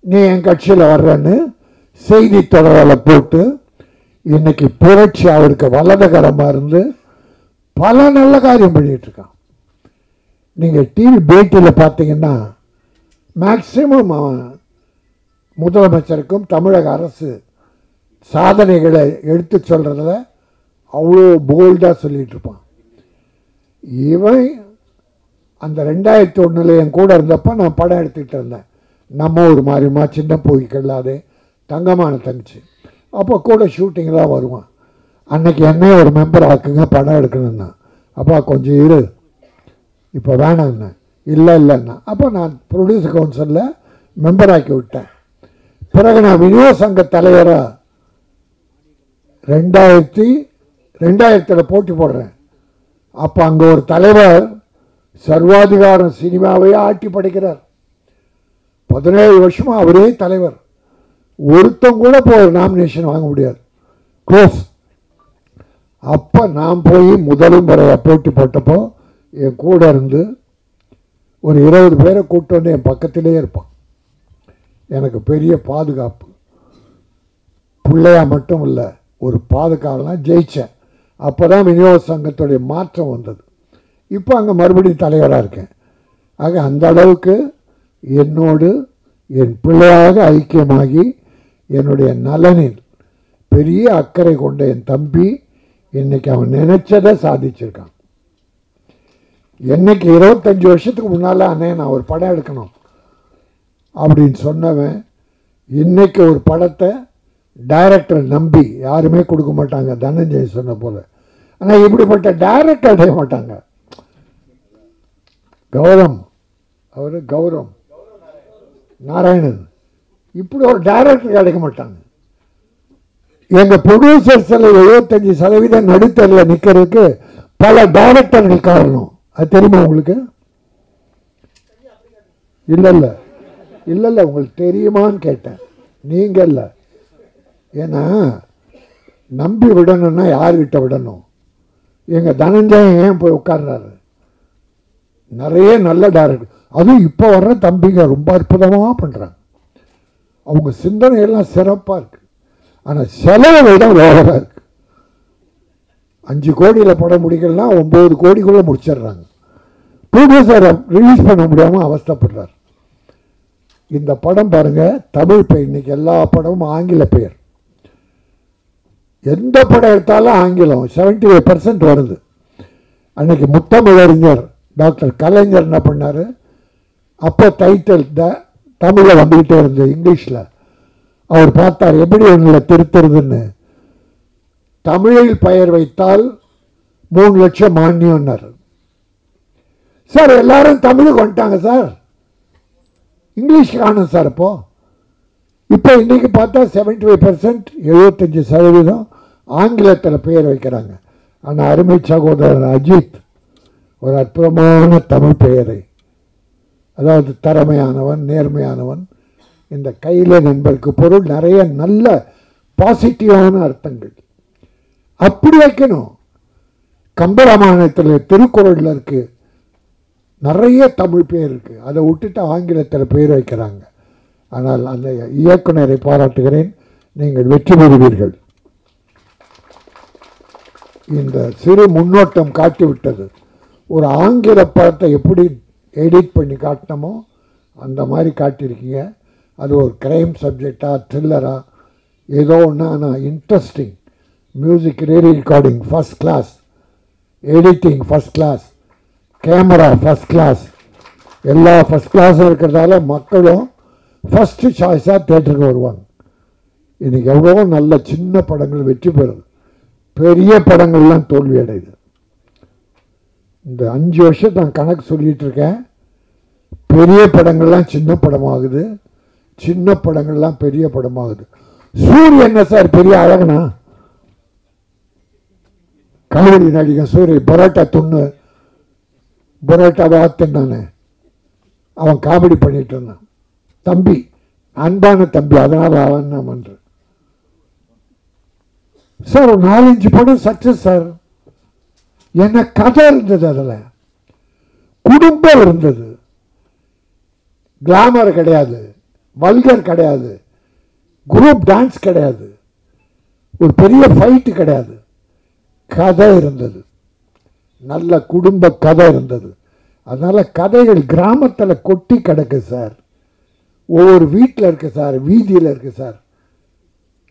நீ என் கட்சியில் வர்றன்னு செய்தி தொடர்பில் போட்டு இன்னைக்கு புரட்சி அவருக்கு வலதுகரமாக இருந்து பல நல்ல காரியம் பண்ணிட்டு இருக்கான். நீங்கள் டிவி பேட்டியில் பார்த்தீங்கன்னா மேக்சிமம் அவன் முதலமைச்சருக்கும் தமிழக அரசு சாதனைகளை எடுத்து சொல்கிறதுல அவ்வளோ போல்டாக சொல்லிகிட்டு இருப்பான். இவன் அந்த 2001 என் கூட இருந்தப்போ நான் படம் எடுத்துக்கிட்டு இருந்தேன். நம்ம ஒரு மாதிரிமா சின்ன போய் கல்லாதே தங்கமான தங்கச்சி, அப்போ கூட ஷூட்டிங்லாம் வருவான். அன்னைக்கு என்னையே ஒரு மெம்பர் ஆக்குங்க படம் எடுக்கணும்னா, அப்போ கொஞ்சம் இரு, இப்போ வேணாம்ண்ணா, இல்லைன்னா அப்போ நான் ப்ரொடியூசர் கவுன்சிலில் மெம்பர் ஆக்கி விட்டேன். பிறகு நான் விநியோக சங்க தலைவராக 2000 போட்டி போடுறேன். அப்போ அங்கே ஒரு தலைவர் சர்வாதிகாரம் சினிமாவையே ஆட்டி படைக்கிறார். 17 வருஷமாக அவரே தலைவர். ஒருத்தம் கூட போய் நாமினேஷன் வாங்க முடியாது, க்ளோஸ். அப்போ நான் போய் முதலும் முறையை போட்டி போட்டப்போ என் கூட இருந்து ஒரு 20 பேரை கூப்பிட்டு வந்து என் பக்கத்திலே இருப்பான். எனக்கு பெரிய பாதுகாப்பு. பிள்ளையா மட்டும் இல்லை, ஒரு பாதுகாவலாம் ஜெயித்தேன். அப்போ தான் விநியோக சங்கத்துடைய மாற்றம் வந்தது. இப்போ அங்கே மறுபடியும் தலைவராக இருக்கேன். ஆக அந்த அளவுக்கு என்னோடு என் பிள்ளையாக ஐக்கியமாகி என்னுடைய நலனில் பெரிய அக்கறை கொண்ட என் தம்பி இன்னைக்கு அவன் நினைச்சதை சாதிச்சிருக்கான். என்னைக்கு 25 வருஷத்துக்கு முன்னால் அண்ணே நான் ஒரு படம் எடுக்கணும் அப்படின்னு சொன்னவன் இன்னைக்கு ஒரு படத்தை டைரக்டர் நம்பி யாருமே கொடுக்க மாட்டாங்க, தனஞ்சய் சொன்ன போல. ஆனால் இப்படிப்பட்ட டைரக்டர் அடைய மாட்டாங்க. கௌரவம் நாராயணன் இப்படி ஒரு டைரக்டர் கிடைக்க மாட்டாங்க. எங்கள் ப்ரொடியூசர்ஸில் 75% நடுத்தரில் நிற்கிறதுக்கு பல டைரக்டர்கள் காரணம். அது தெரியுமா உங்களுக்கு? இல்லை உங்களுக்கு தெரியுமான்னு கேட்டேன். நீங்கள் இல்லை. ஏன்னா நம்பி விடணும்னா யார்கிட்ட விடணும்? எங்கள் தனஞ்சயன் ஏன் போய் உட்கார்றாரு? நிறைய நல்ல டைரக்டர், அதுவும் இப்போ வர்ற தம்பிங்க ரொம்ப அற்புதமாக பண்ணுறாங்க. அவங்க சிந்தனையெல்லாம் சிறப்பாக இருக்குது. ஆனால் செலவை விட ஓவராக இருக்குது. 5 கோடியில் படம் முடிக்கலன்னா 9 கோடிக்குள்ளே முடிச்சிடுறாங்க. ப்ரொடியூசரை ரிலீஸ் பண்ண முடியாமல் அவஸ்தைப்படுறார். இந்த படம் பாருங்கள், தமிழ் பெயர். இன்றைக்கி எல்லா படமும் ஆங்கில பெயர். எந்த படம் எடுத்தாலும் ஆங்கிலம் 75% வருது. அன்றைக்கி முத்தமிழறிஞர் டாக்டர் கலைஞர் என்ன பண்ணார்? அப்போ டைட்டில் தமிழில் வந்துக்கிட்டே இருந்தது, இங்கிலீஷில். அவர் பார்த்தார் எப்படி ஒன்றில் திருத்துறதுன்னு. தமிழில் பெயர் வைத்தால் 3 லட்சம் மானியம்னார். சார் எல்லாரும் தமிழுக்கு வந்துட்டாங்க சார், இங்கிலீஷ் காணும் சார். இப்போ இன்றைக்கி பார்த்தா 75% 75% ஆங்கிலத்தில் பெயர் வைக்கிறாங்க. ஆனால் அருமை சகோதரர் அஜித் ஒரு அற்புதமான தமிழ் பெயரை, அதாவது திறமையானவன், நேர்மையானவன், இந்த கையில நண்பருக்கு பொருள் நிறைய நல்ல பாசிட்டிவான அர்த்தங்கள் அப்படி வைக்கணும். கம்பராமாயணத்தில் திருக்குறளில் இருக்கு நிறைய தமிழ் பேர் இருக்குது. அதை விட்டுட்டு ஆங்கிலத்தில் பேர் வைக்கிறாங்க. ஆனால் அந்த இயக்குனரை பாராட்டுகிறேன், நீங்கள் வெற்றி பெறுவீர்கள். இந்த சிறு முன்னோட்டம் காட்டிவிட்டது. ஒரு ஆங்கில படத்தை எப்படி எடிட் பண்ணி காட்டினமோ அந்த மாதிரி காட்டியிருக்கீங்க. அது ஒரு க்ரைம் சப்ஜெக்டாக, த்ரில்லராக, ஏதோ ஒன்று. ஆனால் interesting. Music rerecording first class, editing first class, camera first class, எல்லா ஃபஸ்ட் கிளாஸும் இருக்கிறதால மக்களும் ஃபஸ்ட்டு சாய்ஸாக தேட்டருக்கு வருவாங்க. இன்றைக்கி எவ்வளோ நல்ல சின்ன படங்கள் வெற்றி பெறுது, பெரிய படங்கள்லாம் தோல்வி அடையுது. இந்த 5 வருஷம் நான் கணக்கு சொல்லிகிட்டு இருக்கேன். பெரிய படங்கள்லாம் சின்ன படமாகுது, சின்ன படங்கள்லாம் பெரிய படமாகுது. சூரியன் என்ன சார் பெரிய அழகனா? காமெடி நடிகன் சூரியன் பரோட்டா துண்ணு, பரோட்டாவை தின்னானே, அவன் காமெடி பண்ணிட்டு இருந்தான். தம்பி அன்பான தம்பி, அதனால் அவன் என்ன பண்ணுறேன் சார். ஒரு 4-5 படம் சக்ஸஸ் சார். என்ன கதை இருந்தது, அதில் குடும்பம் இருந்தது, கிளாமர் கிடையாது, வல்கர் கிடையாது, குரூப் டான்ஸ் கிடையாது, ஒரு பெரிய ஃபைட்டு கிடையாது, கதை இருந்தது, நல்ல குடும்ப கதை இருந்தது. அதனால் கதைகள் கிராமத்தில் கொட்டி கிடக்கு சார், ஒவ்வொரு வீட்டில் இருக்குது சார், வீதியில் இருக்குது சார்.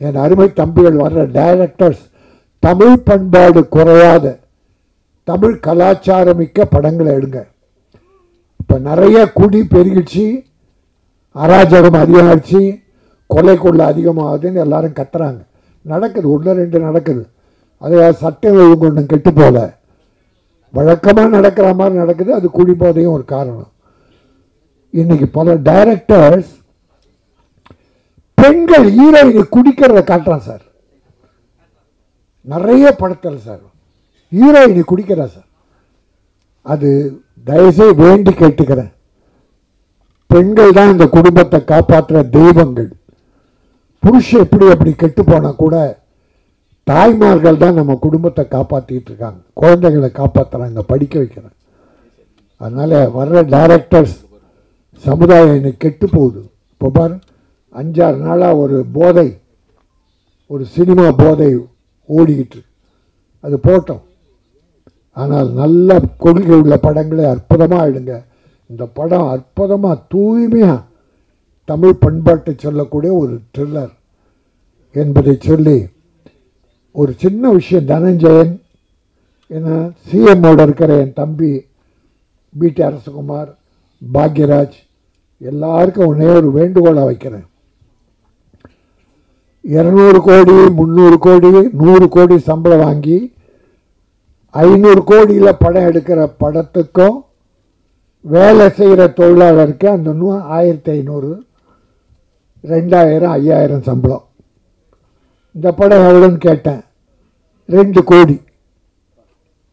என் அருமை தம்பிகள் வர்ற டைரக்டர்ஸ் தமிழ் பண்பாடு குறையாத தமிழ் கலாச்சாரமிக்க படங்களை எடுங்க. இப்போ நிறைய குடி பெருகிடுச்சு, அராஜகம் அதிகமாகிடுச்சு, கொலை கொள்ள அதிகமாகுதுன்னு எல்லாரும் கத்துறாங்க. நடக்குது, 1-2 நடக்குது. அது சட்டம் ஒழுங்கு ஒன்றும் கெட்டு போல, வழக்கமாக நடக்கிற மாதிரி நடக்குது. அது குடிபோதையும் ஒரு காரணம். இன்னைக்கு பல டைரக்டர்ஸ் பெண்கள் ஹீரோயினை குடிக்கிறத காட்டுறான் சார். நிறைய படத்தில் சார் ஹீரோயினை குடிக்கிறா சார். அது தயவுசெய்து வேண்டி கேட்டுக்கிறேன், பெண்கள் தான் இந்த குடும்பத்தை காப்பாற்றுற தெய்வங்கள். புருஷன் எப்படி அப்படி கெட்டு போனால் கூட தாய்மார்கள் தான் நம்ம குடும்பத்தை காப்பாற்றிட்டு இருக்காங்க, குழந்தைகளை காப்பாற்றுறாங்க, படிக்க வைக்கிறாங்க. அதனால் வர்ற டைரக்டர்ஸ் சமுதாயம் இன்னைக்கு கெட்டு போகுது. இப்போ பாரு 5-6 நாளாக ஒரு போதை, ஒரு சினிமா போதை ஓடிக்கிட்டு அது போட்டோம். ஆனால் நல்ல கொள்கை உள்ள படங்களை அற்புதமாக எடுங்க. இந்த படம் அற்புதமாக தூய்மையாக தமிழ் பண்பாட்டை சொல்லக்கூடிய ஒரு த்ரில்லர் என்பதை சொல்லி ஒரு சின்ன விஷயம், தனஞ்சயன் ஏன்னா சிஎம்மோட இருக்கிற என் தம்பி பிடி அரசகுமார், பாக்யராஜ் எல்லாருக்கும் ஒன்றே ஒரு வேண்டுகோளை வைக்கிறேன். 200 கோடி 300 கோடி 100 கோடி சம்பளம் வாங்கி 500 கோடியில் படம் எடுக்கிற படத்துக்கும் வேலை செய்கிற தொழிலாளருக்கு அந்த 1500 2000 5000 சம்பளம். இந்த படம் எவ்வளோன்னு கேட்டேன், 2 கோடி.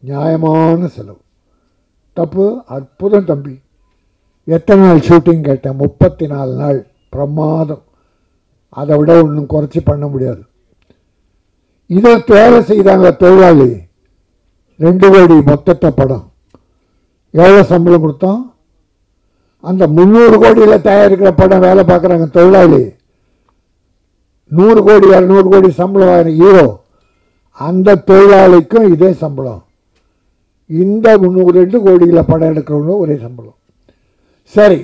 நியாயமான செலவு. தப்பு, அற்புதம் தம்பி. எத்தனை நாள் ஷூட்டிங் கேட்டேன், 34 நாள். பிரமாதம். அதை விட ஒன்றும் குறைச்சி பண்ண முடியாது. இதை வேலை செய்தாங்க தொழிலாளி 2 கோடி மொத்தத்தை படம். எவ்வளோ சம்பளம் கொடுத்தோம்? அந்த 300 கோடியில் தயாரிக்கிற படம் வேலை பார்க்குறாங்க தொழிலாளி, 100 கோடி 200 கோடி சம்பளம் வாங்குற ஹீரோ, அந்த தொழிலாளிக்கும் இதே சம்பளம். இந்த 2 கோடியில் படம் எடுக்கிறவங்களும் ஒரே சம்பளம். சரி,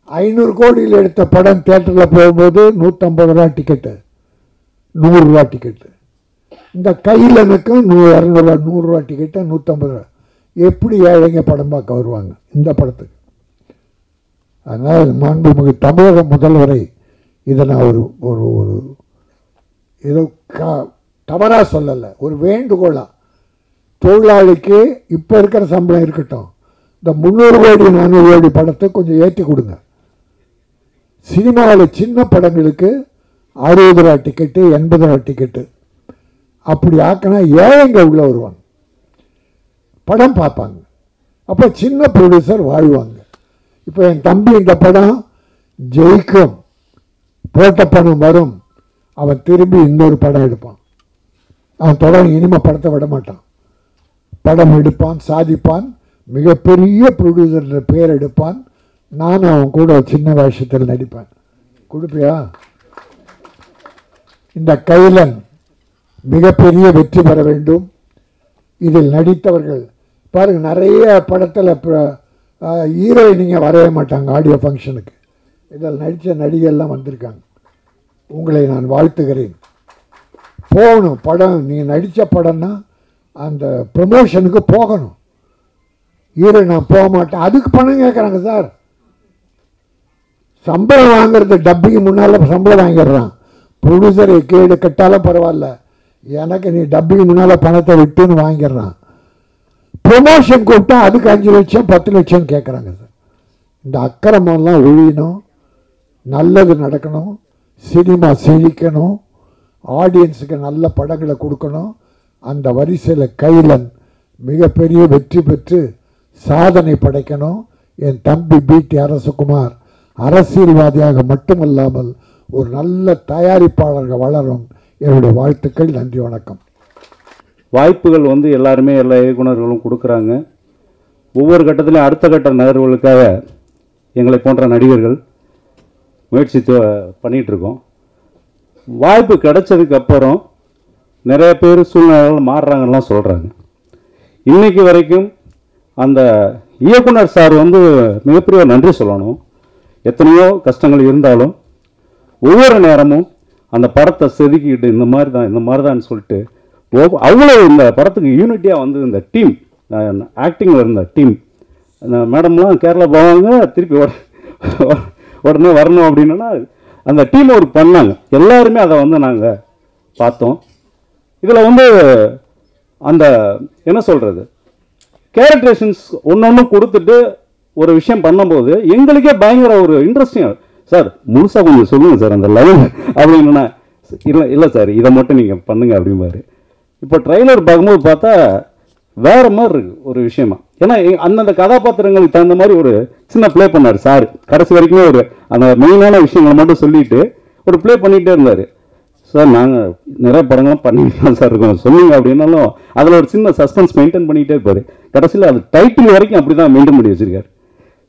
500 கோடியில் எடுத்த படம் தியேட்டரில் போகும்போது 150 ரூபா டிக்கெட்டு, 100 ரூபா டிக்கெட்டு. இந்த கையிலனுக்கும் 200 ரூபா 100 ரூபா டிக்கெட்டு, 150 ரூபா. எப்படி ஏழைங்க படம் பார்க்க வருவாங்க இந்த படத்துக்கு? அதனால் மாண்புமிகு தமிழக முதல்வரை இதை நான் ஒரு ஒரு ஒரு ஏதோ தவறாக சொல்லலை, ஒரு வேண்டுகோளாக தொழிலாளிக்கு இப்போ இருக்கிற சம்பளம் இருக்கட்டும், இந்த 300 கோடி 400 கோடி படத்தை கொஞ்சம் ஏற்றி கொடுங்க. சினிமாவில் சின்ன படங்களுக்கு 60 ரூபா டிக்கெட்டு 80 ரூபா டிக்கெட்டு அப்படி ஆக்கினா ஏழைங்க உள்ளே வருவாங்க, படம் பார்ப்பாங்க. அப்போ சின்ன ப்ரொடியூசர் வாழ்வாங்க. இப்போ என் தம்பி இந்த படம் ஜெயிக்கும், போட்ட பணம் வரும், அவன் திரும்பி இன்னொரு படம் எடுப்பான். அவன் தொடர்ந்து இனிமே படத்தை விட மாட்டான். படம் எடுப்பான், சாதிப்பான், மிகப்பெரிய ப்ரொடியூசர் பேர் எடுப்பான். நானும் அவன் கூட சின்ன வேஷத்தில் நடிப்பேன். கொடுப்பியா? இந்த கைலன் மிகப்பெரிய வெற்றி பெற வேண்டும். இதில் நடித்தவர்கள் பாருங்கள், நிறைய படத்தில் ஹீரோயினிங்க வரவே மாட்டாங்க ஆடியோ ஃபங்க்ஷனுக்கு. இதில் நடித்த நடிகர்லாம் வந்திருக்காங்க. உங்களை நான் வாழ்த்துகிறேன். போகணும் படம், நீங்கள் நடித்த படம்னா அந்த ப்ரமோஷனுக்கு போகணும். ஹீரோ நான் போக மாட்டேன், அதுக்கு பணம் கேட்குறாங்க சார். சம்பளம் வாங்குறது டப்பிக்கு முன்னால் சம்பளம் வாங்கிடுறான். ப்ரொடியூசர் கேடு கட்டாலும் பரவாயில்ல, எனக்கு நீ டப்பிக்கு முன்னால் பணத்தை விட்டுன்னு வாங்கிடுறான். ப்ரொமோஷன் கூப்பிட்டா அதுக்கு 5 லட்சம் 10 லட்சம் கேட்குறாங்க சார். இந்த அக்கிரமெல்லாம் ஒழியணும், நல்லது நடக்கணும், சினிமா செழிக்கணும், ஆடியன்ஸுக்கு நல்ல படங்களை கொடுக்கணும். அந்த வரிசையில் கைலன் மிகப்பெரிய வெற்றி பெற்று சாதனை படைக்கணும். என் தம்பி பிடி அரசகுமார் அரசியல்வாதியாக மட்டுமல்லாமல் ஒரு நல்ல தயாரிப்பாளர்கள் வளரும். என்னுடைய வாழ்த்துக்கள். நன்றி, வணக்கம். வாய்ப்புகள் எல்லாருமே எல்லா இயக்குநர்களும் கொடுக்குறாங்க. ஒவ்வொரு கட்டத்திலையும் அடுத்த கட்ட நகர்வுகளுக்காக எங்களை போன்ற நடிகர்கள் முயற்சி பண்ணிகிட்ருக்கோம். வாய்ப்பு கிடைச்சதுக்கு அப்புறம் நிறைய பேர் சூழ்நிலைகள் மாறுறாங்கலாம் சொல்கிறாங்க. இன்றைக்கி வரைக்கும் அந்த இயக்குனர் சார் மிகப்பெரிய நன்றி சொல்லணும். எத்தனையோ கஷ்டங்கள் இருந்தாலும் ஒவ்வொரு நேரமும் அந்த படத்தை செதுக்கிட்டு இந்த மாதிரி தான் சொல்லிட்டு அவ்வளோ இந்த படத்துக்கு யூனிட்டியாக இந்த டீம் ஆக்டிங்கில் இருந்த டீம் மேடம்லாம் கேரளா போவாங்க, திருப்பி உடனே வரணும் அப்படின்னா அந்த டீம் ஒரு பண்ணாங்க. எல்லாருமே அதை நாங்கள் பார்த்தோம். இதில் அந்த என்ன சொல்கிறது, கேரக்டரேஷன்ஸ் ஒன்று கொடுத்துட்டு ஒரு விஷயம் பண்ணும்போது எங்களுக்கே பயங்கர ஒரு இன்ட்ரெஸ்டிங். சார் முழுசாக கொஞ்சம் சொல்லுங்கள் சார் அந்த லைன் அப்படின்னா, இல்லை சார் இதை மட்டும் நீங்கள் பண்ணுங்க அப்படிம்பாரு. இப்போ ட்ரெய்லர் பார்க்கும்போது பார்த்தா வேறு மாதிரி இருக்குது ஒரு விஷயமா. ஏன்னா அந்தந்த கதாபாத்திரங்களுக்கு தகுந்த மாதிரி ஒரு சின்ன ப்ளே பண்ணார் சார். கடைசி வரைக்குமே ஒரு அந்த மெயினான விஷயங்களை மட்டும் சொல்லிட்டு ஒரு ப்ளே பண்ணிகிட்டே இருந்தார். சார் நாங்கள் நிறைய படங்கள்லாம் பண்ணிட்டு தான் சார் இருக்கோம் சொன்னீங்க அப்படின்னாலும் அதில் ஒரு சின்ன சஸ்பென்ஸ் மெயின்டைன் பண்ணிகிட்டே இருப்பார். கடைசியில் அது டைட்டில் வரைக்கும் அப்படி தான் மெயின்டைன் பண்ணி வச்சுருக்காரு.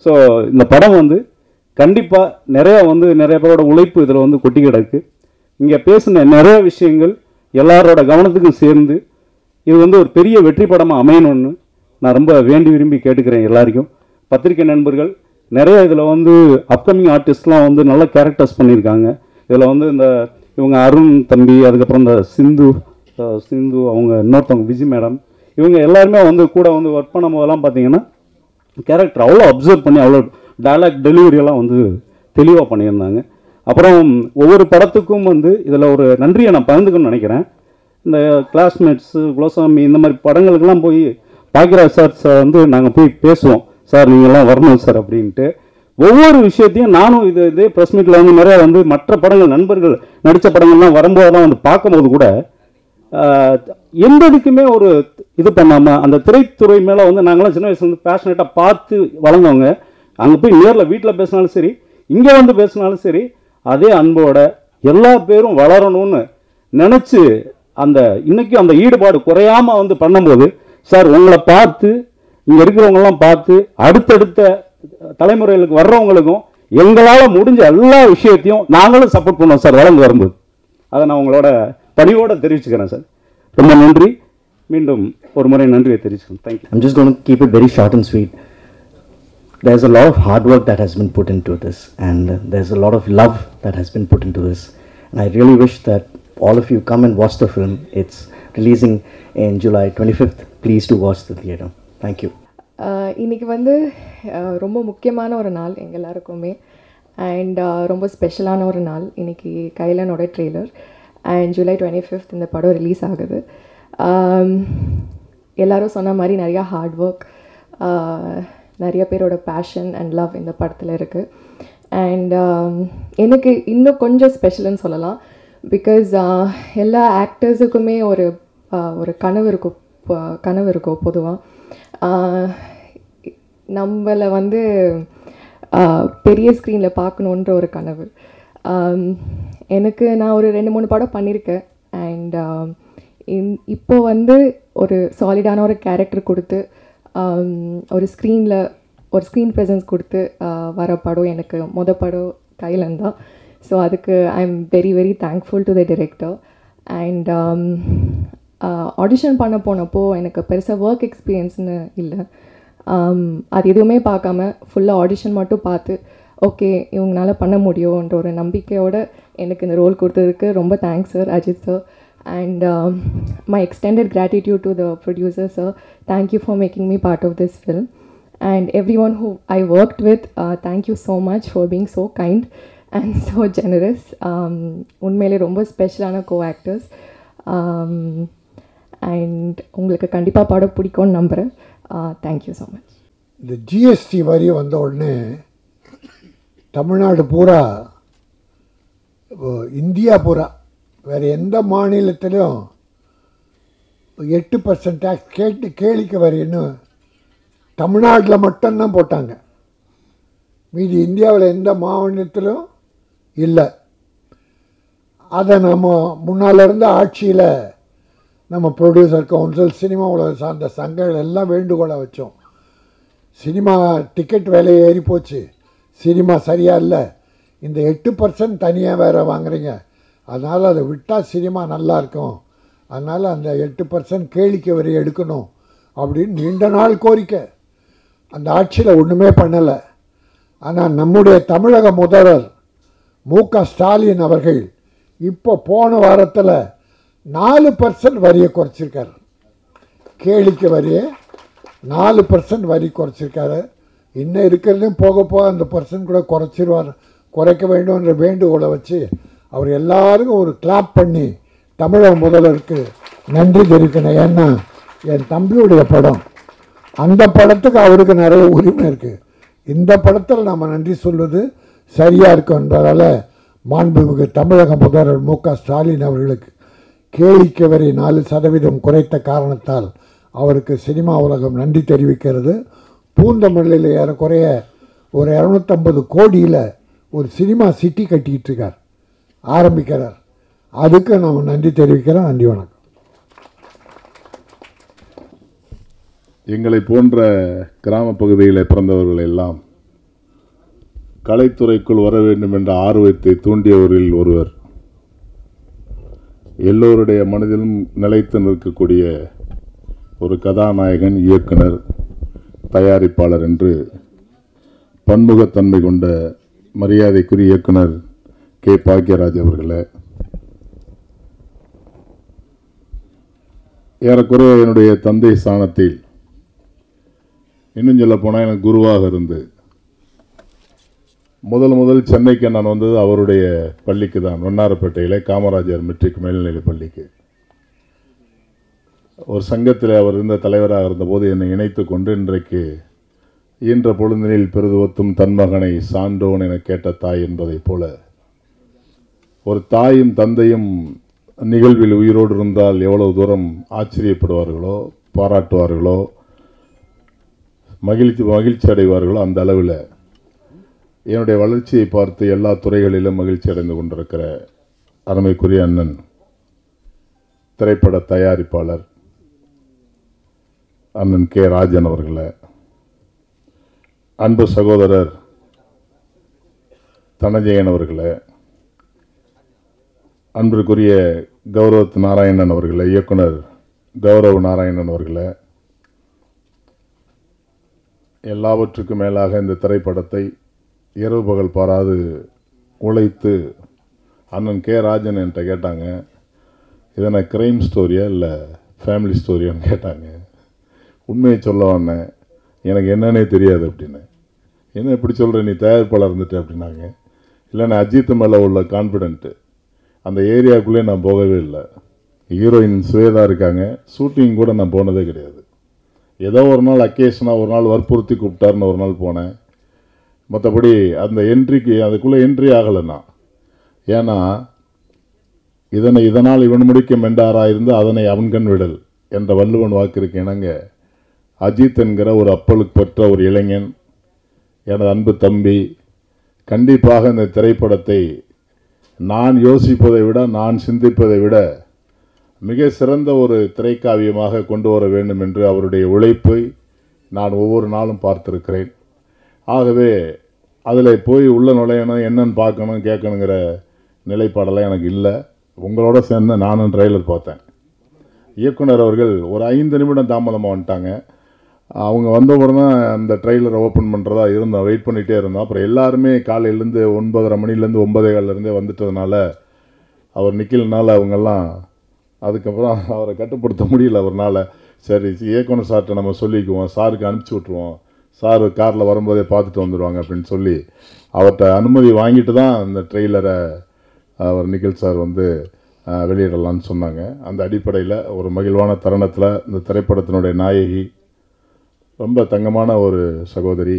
ஸோ இந்த படம் கண்டிப்பாக நிறைய பேரோட உழைப்பு இதில் கொட்டி கிடக்கு. இங்கே பேசின நிறைய விஷயங்கள் எல்லாரோட கவனத்துக்கும் சேர்ந்து இது வந்து ஒரு பெரிய வெற்றி படமாக அமையணும்னு நான் ரொம்ப வேண்டி விரும்பி கேட்டுக்கிறேன் எல்லாருக்கும். பத்திரிகை நண்பர்கள் நிறைய இதில் வந்து அப்கமிங் ஆர்டிஸ்ட்லாம் வந்து நல்ல கேரக்டர்ஸ் பண்ணியிருக்காங்க. இதில் வந்து இந்த இவங்க அருண் தம்பி, அதுக்கப்புறம் இந்த சிந்து அவங்க இன்னொருத்தவங்க விஜய் மேடம், இவங்க எல்லாருமே வந்து கூட வந்து ஒர்க் பண்ணும் போதெல்லாம் பார்த்தீங்கன்னா கேரக்டர் அவ்வளோ அப்சர்வ் பண்ணி அவ்வளோ டயலாக் டெலிவரியெல்லாம் வந்து தெளிவாக பண்ணியிருந்தாங்க. அப்புறம் ஒவ்வொரு படத்துக்கும் வந்து இதில் ஒரு நன்றியை நான் பகிர்ந்துக்கணும்னு நினைக்கிறேன். இந்த கிளாஸ்மேட்ஸு, குலசாமி இந்த மாதிரி படங்களுக்கெல்லாம் போய் பாக்யராஜ் சார் வந்து நாங்கள் போய் பேசுவோம், சார் நீங்கள்லாம் வரணும் சார் அப்படின்ட்டு. ஒவ்வொரு விஷயத்தையும் நானும் இதே ப்ரெஸ் மீட்டில் வந்து நிறையா வந்து மற்ற படங்கள் நண்பர்கள் நடித்த படங்கள்லாம் வரும்போதெல்லாம் வந்து பார்க்கும்போது கூட எந்த இதுக்குமே ஒரு இது பண்ணாமல் அந்த திரைத்துறை மேலே வந்து நாங்களாம் சின்ன வயசுலேருந்து பேஷனேட்டாக பார்த்து வளர்ந்தவங்க. அங்கே போய் நேரில் வீட்டில் பேசினாலும் சரி, இங்கே வந்து பேசினாலும் சரி, அதே அன்போட எல்லா பேரும் வளரணும்னு நினச்சி அந்த இன்றைக்கும் அந்த ஈடுபாடு குறையாமல் வந்து பண்ணும்போது சார் உங்களை பார்த்து இங்கே இருக்கிறவங்கெல்லாம் பார்த்து அடுத்தடுத்த தலைமுறைகளுக்கு வர்றவங்களுக்கும் எங்களால் முடிஞ்ச எல்லா விஷயத்தையும் நாங்களும் சப்போர்ட் பண்ணுவோம் சார் வளர்ந்து வரும்போது. அதை நான் உங்களோட பணியோடு தெரிவிச்சுக்கிறேன் சார். ரொம்ப நன்றி. மீண்டும் ஒரு முறை நன்றியை தெரிவிச்சுக்கிறேன். Thank you. I'm just going to keep it very short and sweet. There's a lot of hard work that has been put into this, and there's a lot of love that has been put into this. And I really wish that all of you come and watch the film. It's releasing in July 25th. Please do watch the theater. Thank you. இன்றைக்கி வந்து ரொம்ப முக்கியமான ஒரு நாள் எங்கள் எல்லாருக்குமே, and ரொம்ப ஸ்பெஷலான ஒரு நாள். இன்றைக்கி கைலனோட ட்ரெய்லர் அண்ட் July 25th இந்த படம் ரிலீஸ் ஆகுது. எல்லோரும் சொன்ன மாதிரி நிறையா ஹார்ட் ஒர்க், நிறைய பேரோட பேஷன் அண்ட் லவ் இந்த படத்தில் இருக்குது. அண்ட் எனக்கு இன்னும் கொஞ்சம் ஸ்பெஷல்னு சொல்லலாம். பிகாஸ் எல்லா ஆக்டர்ஸுக்குமே ஒரு கனவு இருக்கும் பொதுவாக. நம்மளை வந்து பெரிய ஸ்க்ரீனில் பார்க்கணுன்ற ஒரு கனவு எனக்கு. நான் ஒரு 2-3 படம் பண்ணியிருக்கேன். அண்ட் இப்போது வந்து ஒரு சாலிடான ஒரு கேரக்டர் கொடுத்து ஒரு ஸ்க்ரீன் ப்ரெசன்ஸ் கொடுத்து வர படம் எனக்கு படம் கைலன் தான். ஸோ அதுக்கு I am very very thankful to the director. And audition பண்ண போனப்போ எனக்கு பெருசாக ஒர்க் எக்ஸ்பீரியன்ஸ்னு இல்லை. அது எதுவுமே பார்க்காம ஃபுல்லாக ஆடிஷன் மட்டும் பார்த்து ஓகே இவங்களால பண்ண முடியும்ன்ற ஒரு நம்பிக்கையோடு எனக்கு இந்த ரோல் கொடுத்ததுக்கு ரொம்ப thanks sir, Ajith sir. And my extended gratitude to the producer sir. Thank you for making me part of this film, and everyone who I worked with, thank you so much for being so kind and so generous. உண்மையிலே ரொம்ப ஸ்பெஷலான co-actors. And உங்களுக்கு கண்டிப்பாக படம் பிடிக்கும்னு நம்புகிறேன். Thank you so much. இந்த GST வரி வந்த உடனே தமிழ்நாடு பூரா, இந்தியா பூரா, வேறு எந்த மாநிலத்திலும் 8% டேக்ஸ் கேளிக்கை வரின்னு தமிழ்நாட்டில் மட்டும்தான் போட்டாங்க. மீதி இந்தியாவில் எந்த மாநிலத்திலும் இல்லை. அதை நம்ம முன்னால் இருந்த ஆட்சியில் நம்ம ப்ரொடியூசர் கவுன்சில், சினிமாவில் சார்ந்த சங்கங்கள் எல்லாம் வேண்டுகோளை வச்சோம். சினிமா டிக்கெட் விலை ஏறி போச்சு, சினிமா சரியாக இல்லை, இந்த 8% தனியாக வேறு வாங்குறீங்க, அதனால் அதை விட்டால் சினிமா நல்லாயிருக்கும், அதனால் அந்த 8% கேளிக்கை வரி எடுக்கணும் அப்படின்னு நீண்ட நாள் கோரிக்கை. அந்த ஆட்சியில் ஒன்றுமே பண்ணலை. ஆனால் நம்முடைய தமிழக முதல்வர் மு.க. ஸ்டாலின் அவர்கள் இப்போ போன வாரத்தில் 4% வரியை குறைச்சிருக்காரு. கேளிக்கை வரியை 4% வரி குறைச்சிருக்காரு. இன்னும் இருக்கிறதையும் போக போக அந்த பர்சன்ட் கூட குறைக்க வேண்டும்ன்ற வேண்டுகோளை வச்சு அவர் எல்லாருக்கும் ஒரு கிளாப் பண்ணி தமிழக முதல்வருக்கு நன்றி தெரிவிக்கணும். ஏன்னா என் தம்பியுடைய படம், அந்த படத்துக்கு அவருக்கு நிறைய உரிமை இருக்குது. இந்த படத்தில் நம்ம நன்றி சொல்வது சரியாக இருக்கும் என்பதால் மாண்புமிகு தமிழக முதல்வர் மு.க. ஸ்டாலின் அவர்களுக்கு கேளிக்கை வரி 4% குறைத்த காரணத்தால் அவருக்கு சினிமா உலகம் நன்றி தெரிவிக்கிறது. பூந்தமல்லியில் ஏறக்குறைய ஒரு 250 கோடியில் ஒரு சினிமா சிட்டி கட்டிக்கிட்டு இருக்கார், ஆரம்பிக்கிறார். அதுக்கு நம்ம நன்றி தெரிவிக்கிறோம். நன்றி, வணக்கம். எங்களை போன்ற கிராம பகுதியில் பிறந்தவர்கள் எல்லாம் கலைத்துறைக்குள் வர வேண்டும் என்ற ஆர்வத்தை தூண்டியவரில் ஒருவர் எல்லோருடைய மனதிலும் நிலைத்து நிற்கக்கூடிய ஒரு கதாநாயகன், இயக்குனர், தயாரிப்பாளர் என்று பன்முகத்தன்மை கொண்ட மரியாதைக்குரிய இயக்குனர் கே. பாக்யராஜ் அவர்களே, ஏறக்குறைய என்னுடைய தந்தை ஸ்தானத்தில், இன்னும் சொல்ல போனால் எனக்கு குருவாக இருந்து முதல் சென்னைக்கு நான் வந்தது அவருடைய பள்ளிக்கு தான், வண்ணாரப்பேட்டையில் காமராஜர் மெட்ரிக் மேல்நிலை பள்ளிக்கு. ஒரு சங்கத்தில் அவர் இருந்த தலைவராக இருந்தபோது என்னை இணைத்து கொண்டு இன்றைக்கு ஈன்ற பொழுதினில் பெருதுவத்தும் தன்மகனை சான்றோன் என கேட்ட தாய் என்பதைப் போல ஒரு தாயும் தந்தையும் நிகழ்வில் உயிரோடு இருந்தால் எவ்வளவு தூரம் ஆச்சரியப்படுவார்களோ, பாராட்டுவார்களோ, மகிழ்ச்சி அடைவார்களோ, அந்த அளவில் என்னுடைய வளர்ச்சியை பார்த்து எல்லா துறைகளிலும் மகிழ்ச்சி அடைந்து கொண்டிருக்கிற அருமைக்குரிய அண்ணன், திரைப்பட தயாரிப்பாளர் அண்ணன் கே. ராஜன் அவர்களே, அன்பு சகோதரர் தனஜெயன் அவர்களே, அன்பிற்குரிய கௌரவ் நாராயணன் அவர்களே, இயக்குனர் கௌரவ் நாராயணன் அவர்களே, எல்லாவற்றுக்கும் மேலாக இந்த திரைப்படத்தை இரவு பகல் பாராது உழைத்து அண்ணன் கே. ராஜன் என்கிட்ட கேட்டாங்க, இதனை கிரைம் ஸ்டோரியா இல்லை ஃபேமிலி ஸ்டோரியான்னு கேட்டாங்க. உண்மையை சொல்ல வந்தேன், எனக்கு என்னன்னே தெரியாது அப்படின்னு. என்ன இப்படி சொல்கிற, நீ தயாரிப்பாளர் இருந்துட்டு அப்படின்னாங்க. இல்லை, நான் அஜித் மேலே உள்ள கான்ஃபிடென்ட்டு, அந்த ஏரியாவுக்குள்ளே நான் போகவே இல்லை. ஹீரோயின் சுவேதா இருக்காங்க, ஷூட்டிங் கூட நான் போனதே கிடையாது. ஏதோ ஒரு நாள் அக்கேஷனாக ஒரு நாள் வற்புறுத்தி கூப்பிட்டாருன்னு ஒரு நாள் போனேன். மற்றபடி அந்த என்ட்ரிக்கு அதுக்குள்ளே என்ட்ரி ஆகலைன்னா, ஏன்னா இதனால் இவன் முடிக்க மெண்டாராயிருந்து அதனை அவன்கண் விடல் என்ற வள்ளுவன் வாக்கிற்கு இணங்க அஜித் என்கிற ஒரு அப்பலுக்கு பெற்ற ஒரு இளைஞன், எனது அன்பு தம்பி, கண்டிப்பாக இந்த திரைப்படத்தை நான் யோசிப்பதை விட, நான் சிந்திப்பதை விட மிக சிறந்த ஒரு திரைக்காவியமாக கொண்டு வர வேண்டும் என்று அவருடைய உழைப்பை நான் ஒவ்வொரு நாளும் பார்த்திருக்கிறேன். ஆகவே அதில் போய் உள்ள நுழையணும், என்னன்னு பார்க்கணும், கேட்கணுங்கிற நிலைப்பாடெல்லாம் எனக்கு இல்லை. உங்களோட சேர்ந்து நானும் ட்ரெய்லர் பார்த்தேன். இயக்குனர் அவர்கள் ஒரு 5 நிமிடம் தாமதமாக வந்துட்டாங்க. அவங்க வந்த உடனே அந்த ட்ரெய்லரை ஓப்பன் பண்ணுறதா இருந்தோம், வெயிட் பண்ணிகிட்டே இருந்தோம். அப்புறம் எல்லாருமே காலையிலேருந்து 9:30 மணிலேருந்து 9:15 வந்துட்டதுனால அவர் நிற்கலனால அவங்கெல்லாம், அதுக்கப்புறம் அவரை கட்டுப்படுத்த முடியல அவர்னால. சரி, இயக்குனர் சார்கிட்ட நம்ம சொல்லிக்குவோம், சாருக்கு அனுப்பிச்சி விட்ருவோம், சார் காரில் வரும்போதே பார்த்துட்டு வந்துடுவாங்க அப்படின்னு சொல்லி அவர்கிட்ட அனுமதி வாங்கிட்டு தான் அந்த ட்ரெய்லரை அவர் நிக்கில் சார் வந்து வெளியிடலான்னு சொன்னாங்க. அந்த அடிப்படையில் ஒரு மகிழ்வான தருணத்தில் இந்த திரைப்படத்தினுடைய நாயகி, ரொம்ப தங்கமான ஒரு சகோதரி,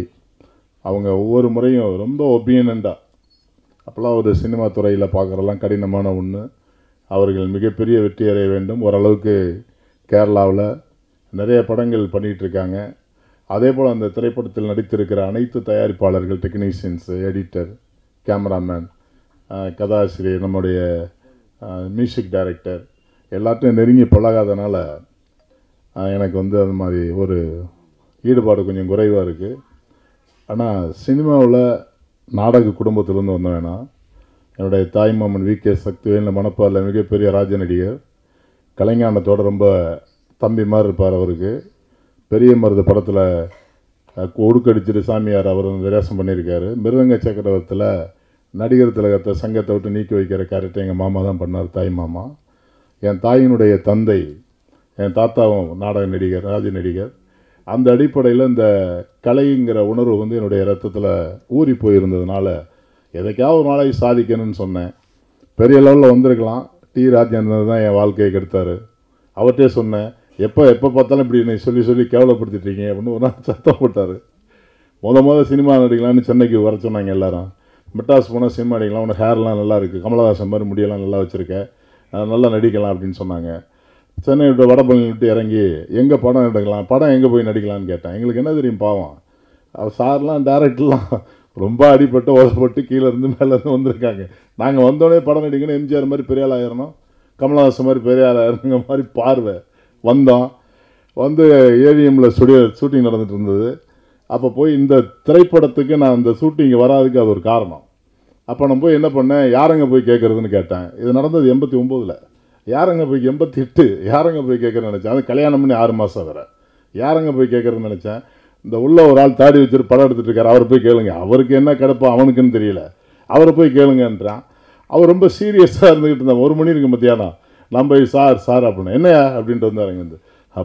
அவங்க ஒவ்வொரு முறையும் ரொம்ப ஒபீனியண்டாக, அப்போல்லாம் ஒரு சினிமா துறையில் பார்க்குறதெல்லாம் கடினமான ஒன்று. அவர்கள் மிகப்பெரிய வெற்றி அடைய வேண்டும். ஓரளவுக்கு கேரளாவில் நிறைய படங்கள் பண்ணிகிட்ருக்காங்க. அதே போல் அந்த திரைப்படத்தில் நடித்திருக்கிற அனைத்து தயாரிப்பாளர்கள், டெக்னீஷியன்ஸு, எடிட்டர், கேமராமேன், கதாசிரியர், நம்முடைய மியூசிக் டைரக்டர் எல்லாத்தையும் நெருங்கி பழகாதனால எனக்கு வந்து அது மாதிரி ஒரு ஈடுபாடு கொஞ்சம் குறைவாக இருக்குது. ஆனால் சினிமாவில் நாடக குடும்பத்திலேருந்து வந்த வேணாம். என்னுடைய தாய்மாமன் வி.கே. சக்திவேல் மணப்பாரில் மிகப்பெரிய ராஜ நடிகர், கலைஞானத்தோடு ரொம்ப தம்பி மாதிரி இருப்பார். அவருக்கு பெரிய மருது படத்தில் ஒடுக்கடிச்சிட்டு சாமியார் அவர் விரேசம் பண்ணியிருக்காரு. மிருதங்க சக்கரவர்த்தியில் நடிகர் திலகத்தை சங்கத்தை விட்டு நீக்கி வைக்கிற கேரக்டர் எங்கள் மாமா தான் பண்ணார், தாய் மாமா. என் தாயினுடைய தந்தை, என் தாத்தாவும் நாடக நடிகர், ராஜ நடிகர். அந்த அடிப்படையில் இந்த கலைங்கிற உணர்வு வந்து என்னுடைய ரத்தத்தில் ஊறி போயிருந்ததுனால எதைக்காவது ஒரு நாளைக்கு சாதிக்கணும்னு சொன்னேன். பெரிய லெவலில் வந்திருக்கலாம். டி. ராஜேந்திரன் தான் என் வாழ்க்கையை கெடுத்தார். அவர்கிட்டே சொன்னேன், எப்போ பார்த்தாலும் இப்படி என்னை சொல்லி கேவலப்படுத்திட்டீங்க அப்படின்னு ஒரு நாள் சத்தம் போட்டார். முதல் சினிமா நடிக்கலான்னு சென்னைக்கு வர சொன்னாங்க எல்லாரும். மெட்ராஸ் போனால் சினிமா நடிக்கலாம், உனக்கு ஹேர்லாம் நல்லா இருக்குது, கமலஹாசன் மாதிரி முடியெல்லாம் நல்லா வச்சுருக்கேன், நல்லா நடிக்கலாம் அப்படின்னு சொன்னாங்க. சென்னை விட்டு வடபழனி விட்டு இறங்கி எங்கே படம் எடுக்கலாம், படம் எங்கே போய் நடிக்கலான்னு கேட்டேன். எங்களுக்கு என்ன தெரியும் பாவம், அவர் சார்லாம் டேரக்டர்லாம் ரொம்ப அடிப்பட்டு உதப்பட்டு கீழேருந்து மேலேருந்து வந்திருக்காங்க. நாங்கள் வந்தோடனே படம் நடிக்கணும், எம்ஜிஆர் மாதிரி பெரிய ஆள் ஆயிரணும், கமலஹாசன் மாதிரி பெரிய ஆள் ஆயிரணுங்க மாதிரி பார்வை. வந்தோம், வந்து ஏவிஎம்மில் ஷூட்டிங் நடந்துகிட்டு இருந்தது. அப்போ போய் இந்த திரைப்படத்துக்கு நான் இந்த ஷூட்டிங் வராதுக்கு அது ஒரு காரணம். அப்போ நான் போய் என்ன பண்ணேன், யாருங்க போய் கேட்குறதுன்னு கேட்டேன். இது நடந்தது 89. யாரங்க போய் 88 யாரங்க போய் கேட்குறேன்னு நினச்சேன். அது கல்யாணம் பண்ணி 6 மாதம் வேறு. யாரங்க போய் கேட்குறேன்னு நினச்சேன். இந்த உள்ள ஒரு ஆள் தாடி வச்சுட்டு படம் எடுத்துகிட்டு இருக்காரு, அவரை போய் கேளுங்க. அவருக்கு என்ன கிடப்போ அவனுக்குன்னு தெரியல, அவரை போய் கேளுங்கன்றான். அவர் ரொம்ப சீரியஸாக இருந்துக்கிட்டு இருந்தான். 1 மணி இருக்கு மத்தியானம். நம்ம சார் அப்படின்னு என்னையா அப்படின்ட்டு வந்தாருங்க. வந்து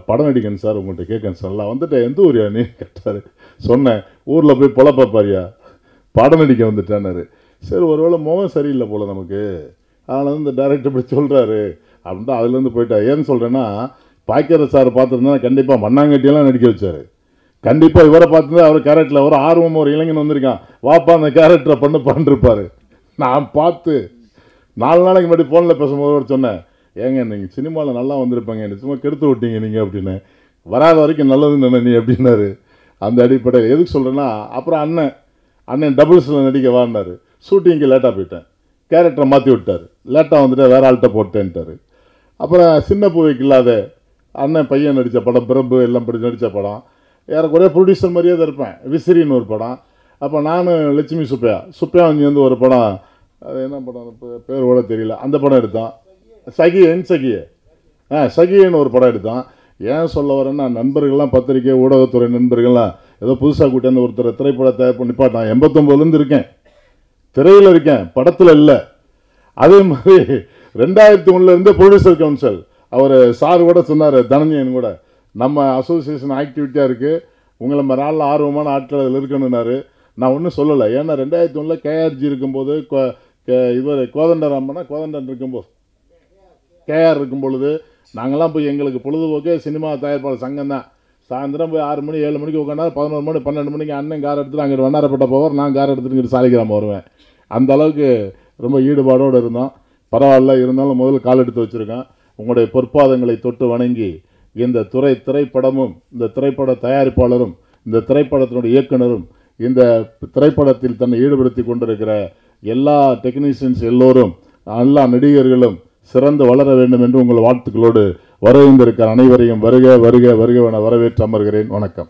படம் நடிக்கணும் சார், உங்கள்கிட்ட கேட்கணும் சார். எல்லாம் வந்துட்டேன். எந்த ஊரியா நீ கேட்டார். சொன்னேன், ஊரில் போய் பொழப்பாரியா, படம் நடிக்க வந்துட்டானாரு. சரி, ஒருவேளை முகம் சரியில்லை போல் நமக்கு, அதனால் வந்து இந்த டைரக்டர் இப்படி சொல்கிறாரு அப்படின்ட்டு அதுலேருந்து போயிட்டா. ஏன்னு சொல்கிறேன்னா, பாக்கியராஜ் சார் பார்த்துருந்தா கண்டிப்பாக மண்ணாங்கட்டியெல்லாம் நடிக்க வச்சார். கண்டிப்பாக இவரை பார்த்துருந்தா அவர் கேரக்டரில் ஒரு ஆர்வம், ஒரு இளைஞன் வந்திருக்கான், வாப்பா அந்த கேரக்டரை பண்ணிருப்பார். நான் பார்த்து 4 நாளைக்கு முன்னாடி ஃபோனில் பேசும்போது ஒரு சொன்னேன், ஏங்க நீங்கள் சினிமாவில் நல்லா வந்திருப்பாங்க, என்ன சும்மா கெடுத்து விட்டீங்க நீங்கள் அப்படின்னு. வராத வரைக்கும் நல்லதுன்னு நினை நீ அப்படின்னாரு. அந்த அடிப்படையில் எதுக்கு சொல்கிறேன்னா, அப்புறம் அண்ணன் டபுள்ஸில் நடிக்க வாடினார். ஷூட்டிங்க்கு லேட்டாக போயிட்டேன், கேரக்டரை மாற்றி விட்டார். லேட்டாக வந்துட்டு வேறு ஆள்கிட்ட போட்டேன்ட்டார். அப்புறம் சின்ன பூவைக்கு இல்லாத அண்ணன் பையன் நடித்த படம், பிரபு எல்லாம் படித்து நடித்த படம், ஏறக்குறைய ப்ரொடியூசர் மாதிரியே தான் இருப்பேன். விசிறின்னு ஒரு படம். அப்போ நான் லட்சுமி சுப்பையா வந்து ஒரு படம், அது என்ன படம் இப்போ பேர் கூட தெரியல, அந்த படம் எடுத்தான். சகின்னு ஒரு படம் எடுத்தான். ஏன் சொல்ல வரேன்னா, நண்பர்கள்லாம் பத்திரிக்கை ஊடகத்துறை நண்பர்கள்லாம் ஏதோ புதுசாக கூட்டியாந்து ஒருத்தர் திரைப்பட தயார் பண்ணி நிப்பாட்டான். 89லேருந்து இருக்கேன், திரையில் இருக்கேன், படத்தில் இல்லை. அதே மாதிரி 2001 ப்ரொடியூசர் கவுன்சில் அவர் சார் கூட சொன்னார், தனஞ்சயன் கூட, நம்ம அசோசியேஷன் ஆக்டிவிட்டியாக இருக்குது, உங்களை மாதிரி ஆளில் ஆர்வமான ஆட்கள் அதில் இருக்கணுன்னாரு. நான் ஒன்றும் சொல்லலை. ஏன்னா 2001 கேஆர்ஜி இருக்கும்போது, இவர் கோதண்டன் இருக்கும்போது, கேஆர் இருக்கும் பொழுது நாங்கள்லாம் போய் எங்களுக்கு பொழுதுபோக்கே சினிமா தயாரிப்பாளர் சங்கம் தான். சாயந்தரம் போய் 6 மணி 7 மணிக்கு உட்காந்தா 11 மணி 12 மணிக்கு அண்ணன் கார் எடுத்துட்டு அங்கே வண்ணாரப்பட்ட போவார், நான் கார் எடுத்துட்டு இங்கிட்டு சாலிகிராமம் வருவேன். அந்த அளவுக்கு ரொம்ப ஈடுபாடோடு இருந்தோம். பரவாயில்ல, இருந்தாலும் முதல்ல கால் எடுத்து வச்சுருக்கேன். உங்களுடைய பொற்பாதங்களை தொட்டு வணங்கி, இந்த திரைப்படமும் இந்த திரைப்பட தயாரிப்பாளரும் இந்த திரைப்படத்தினுடைய இயக்குனரும் இந்த திரைப்படத்தில் தன்னை ஈடுபடுத்தி கொண்டிருக்கிற எல்லா டெக்னீஷியன்ஸ் எல்லோரும், எல்லா நடிகர்களும் சிறந்து வளர வேண்டும் என்று உங்கள் வாழ்த்துக்களோடு வரவேந்திருக்கிற அனைவரையும் வருக வருக வருக என வரவேற்று அமர்கிறேன். வணக்கம்.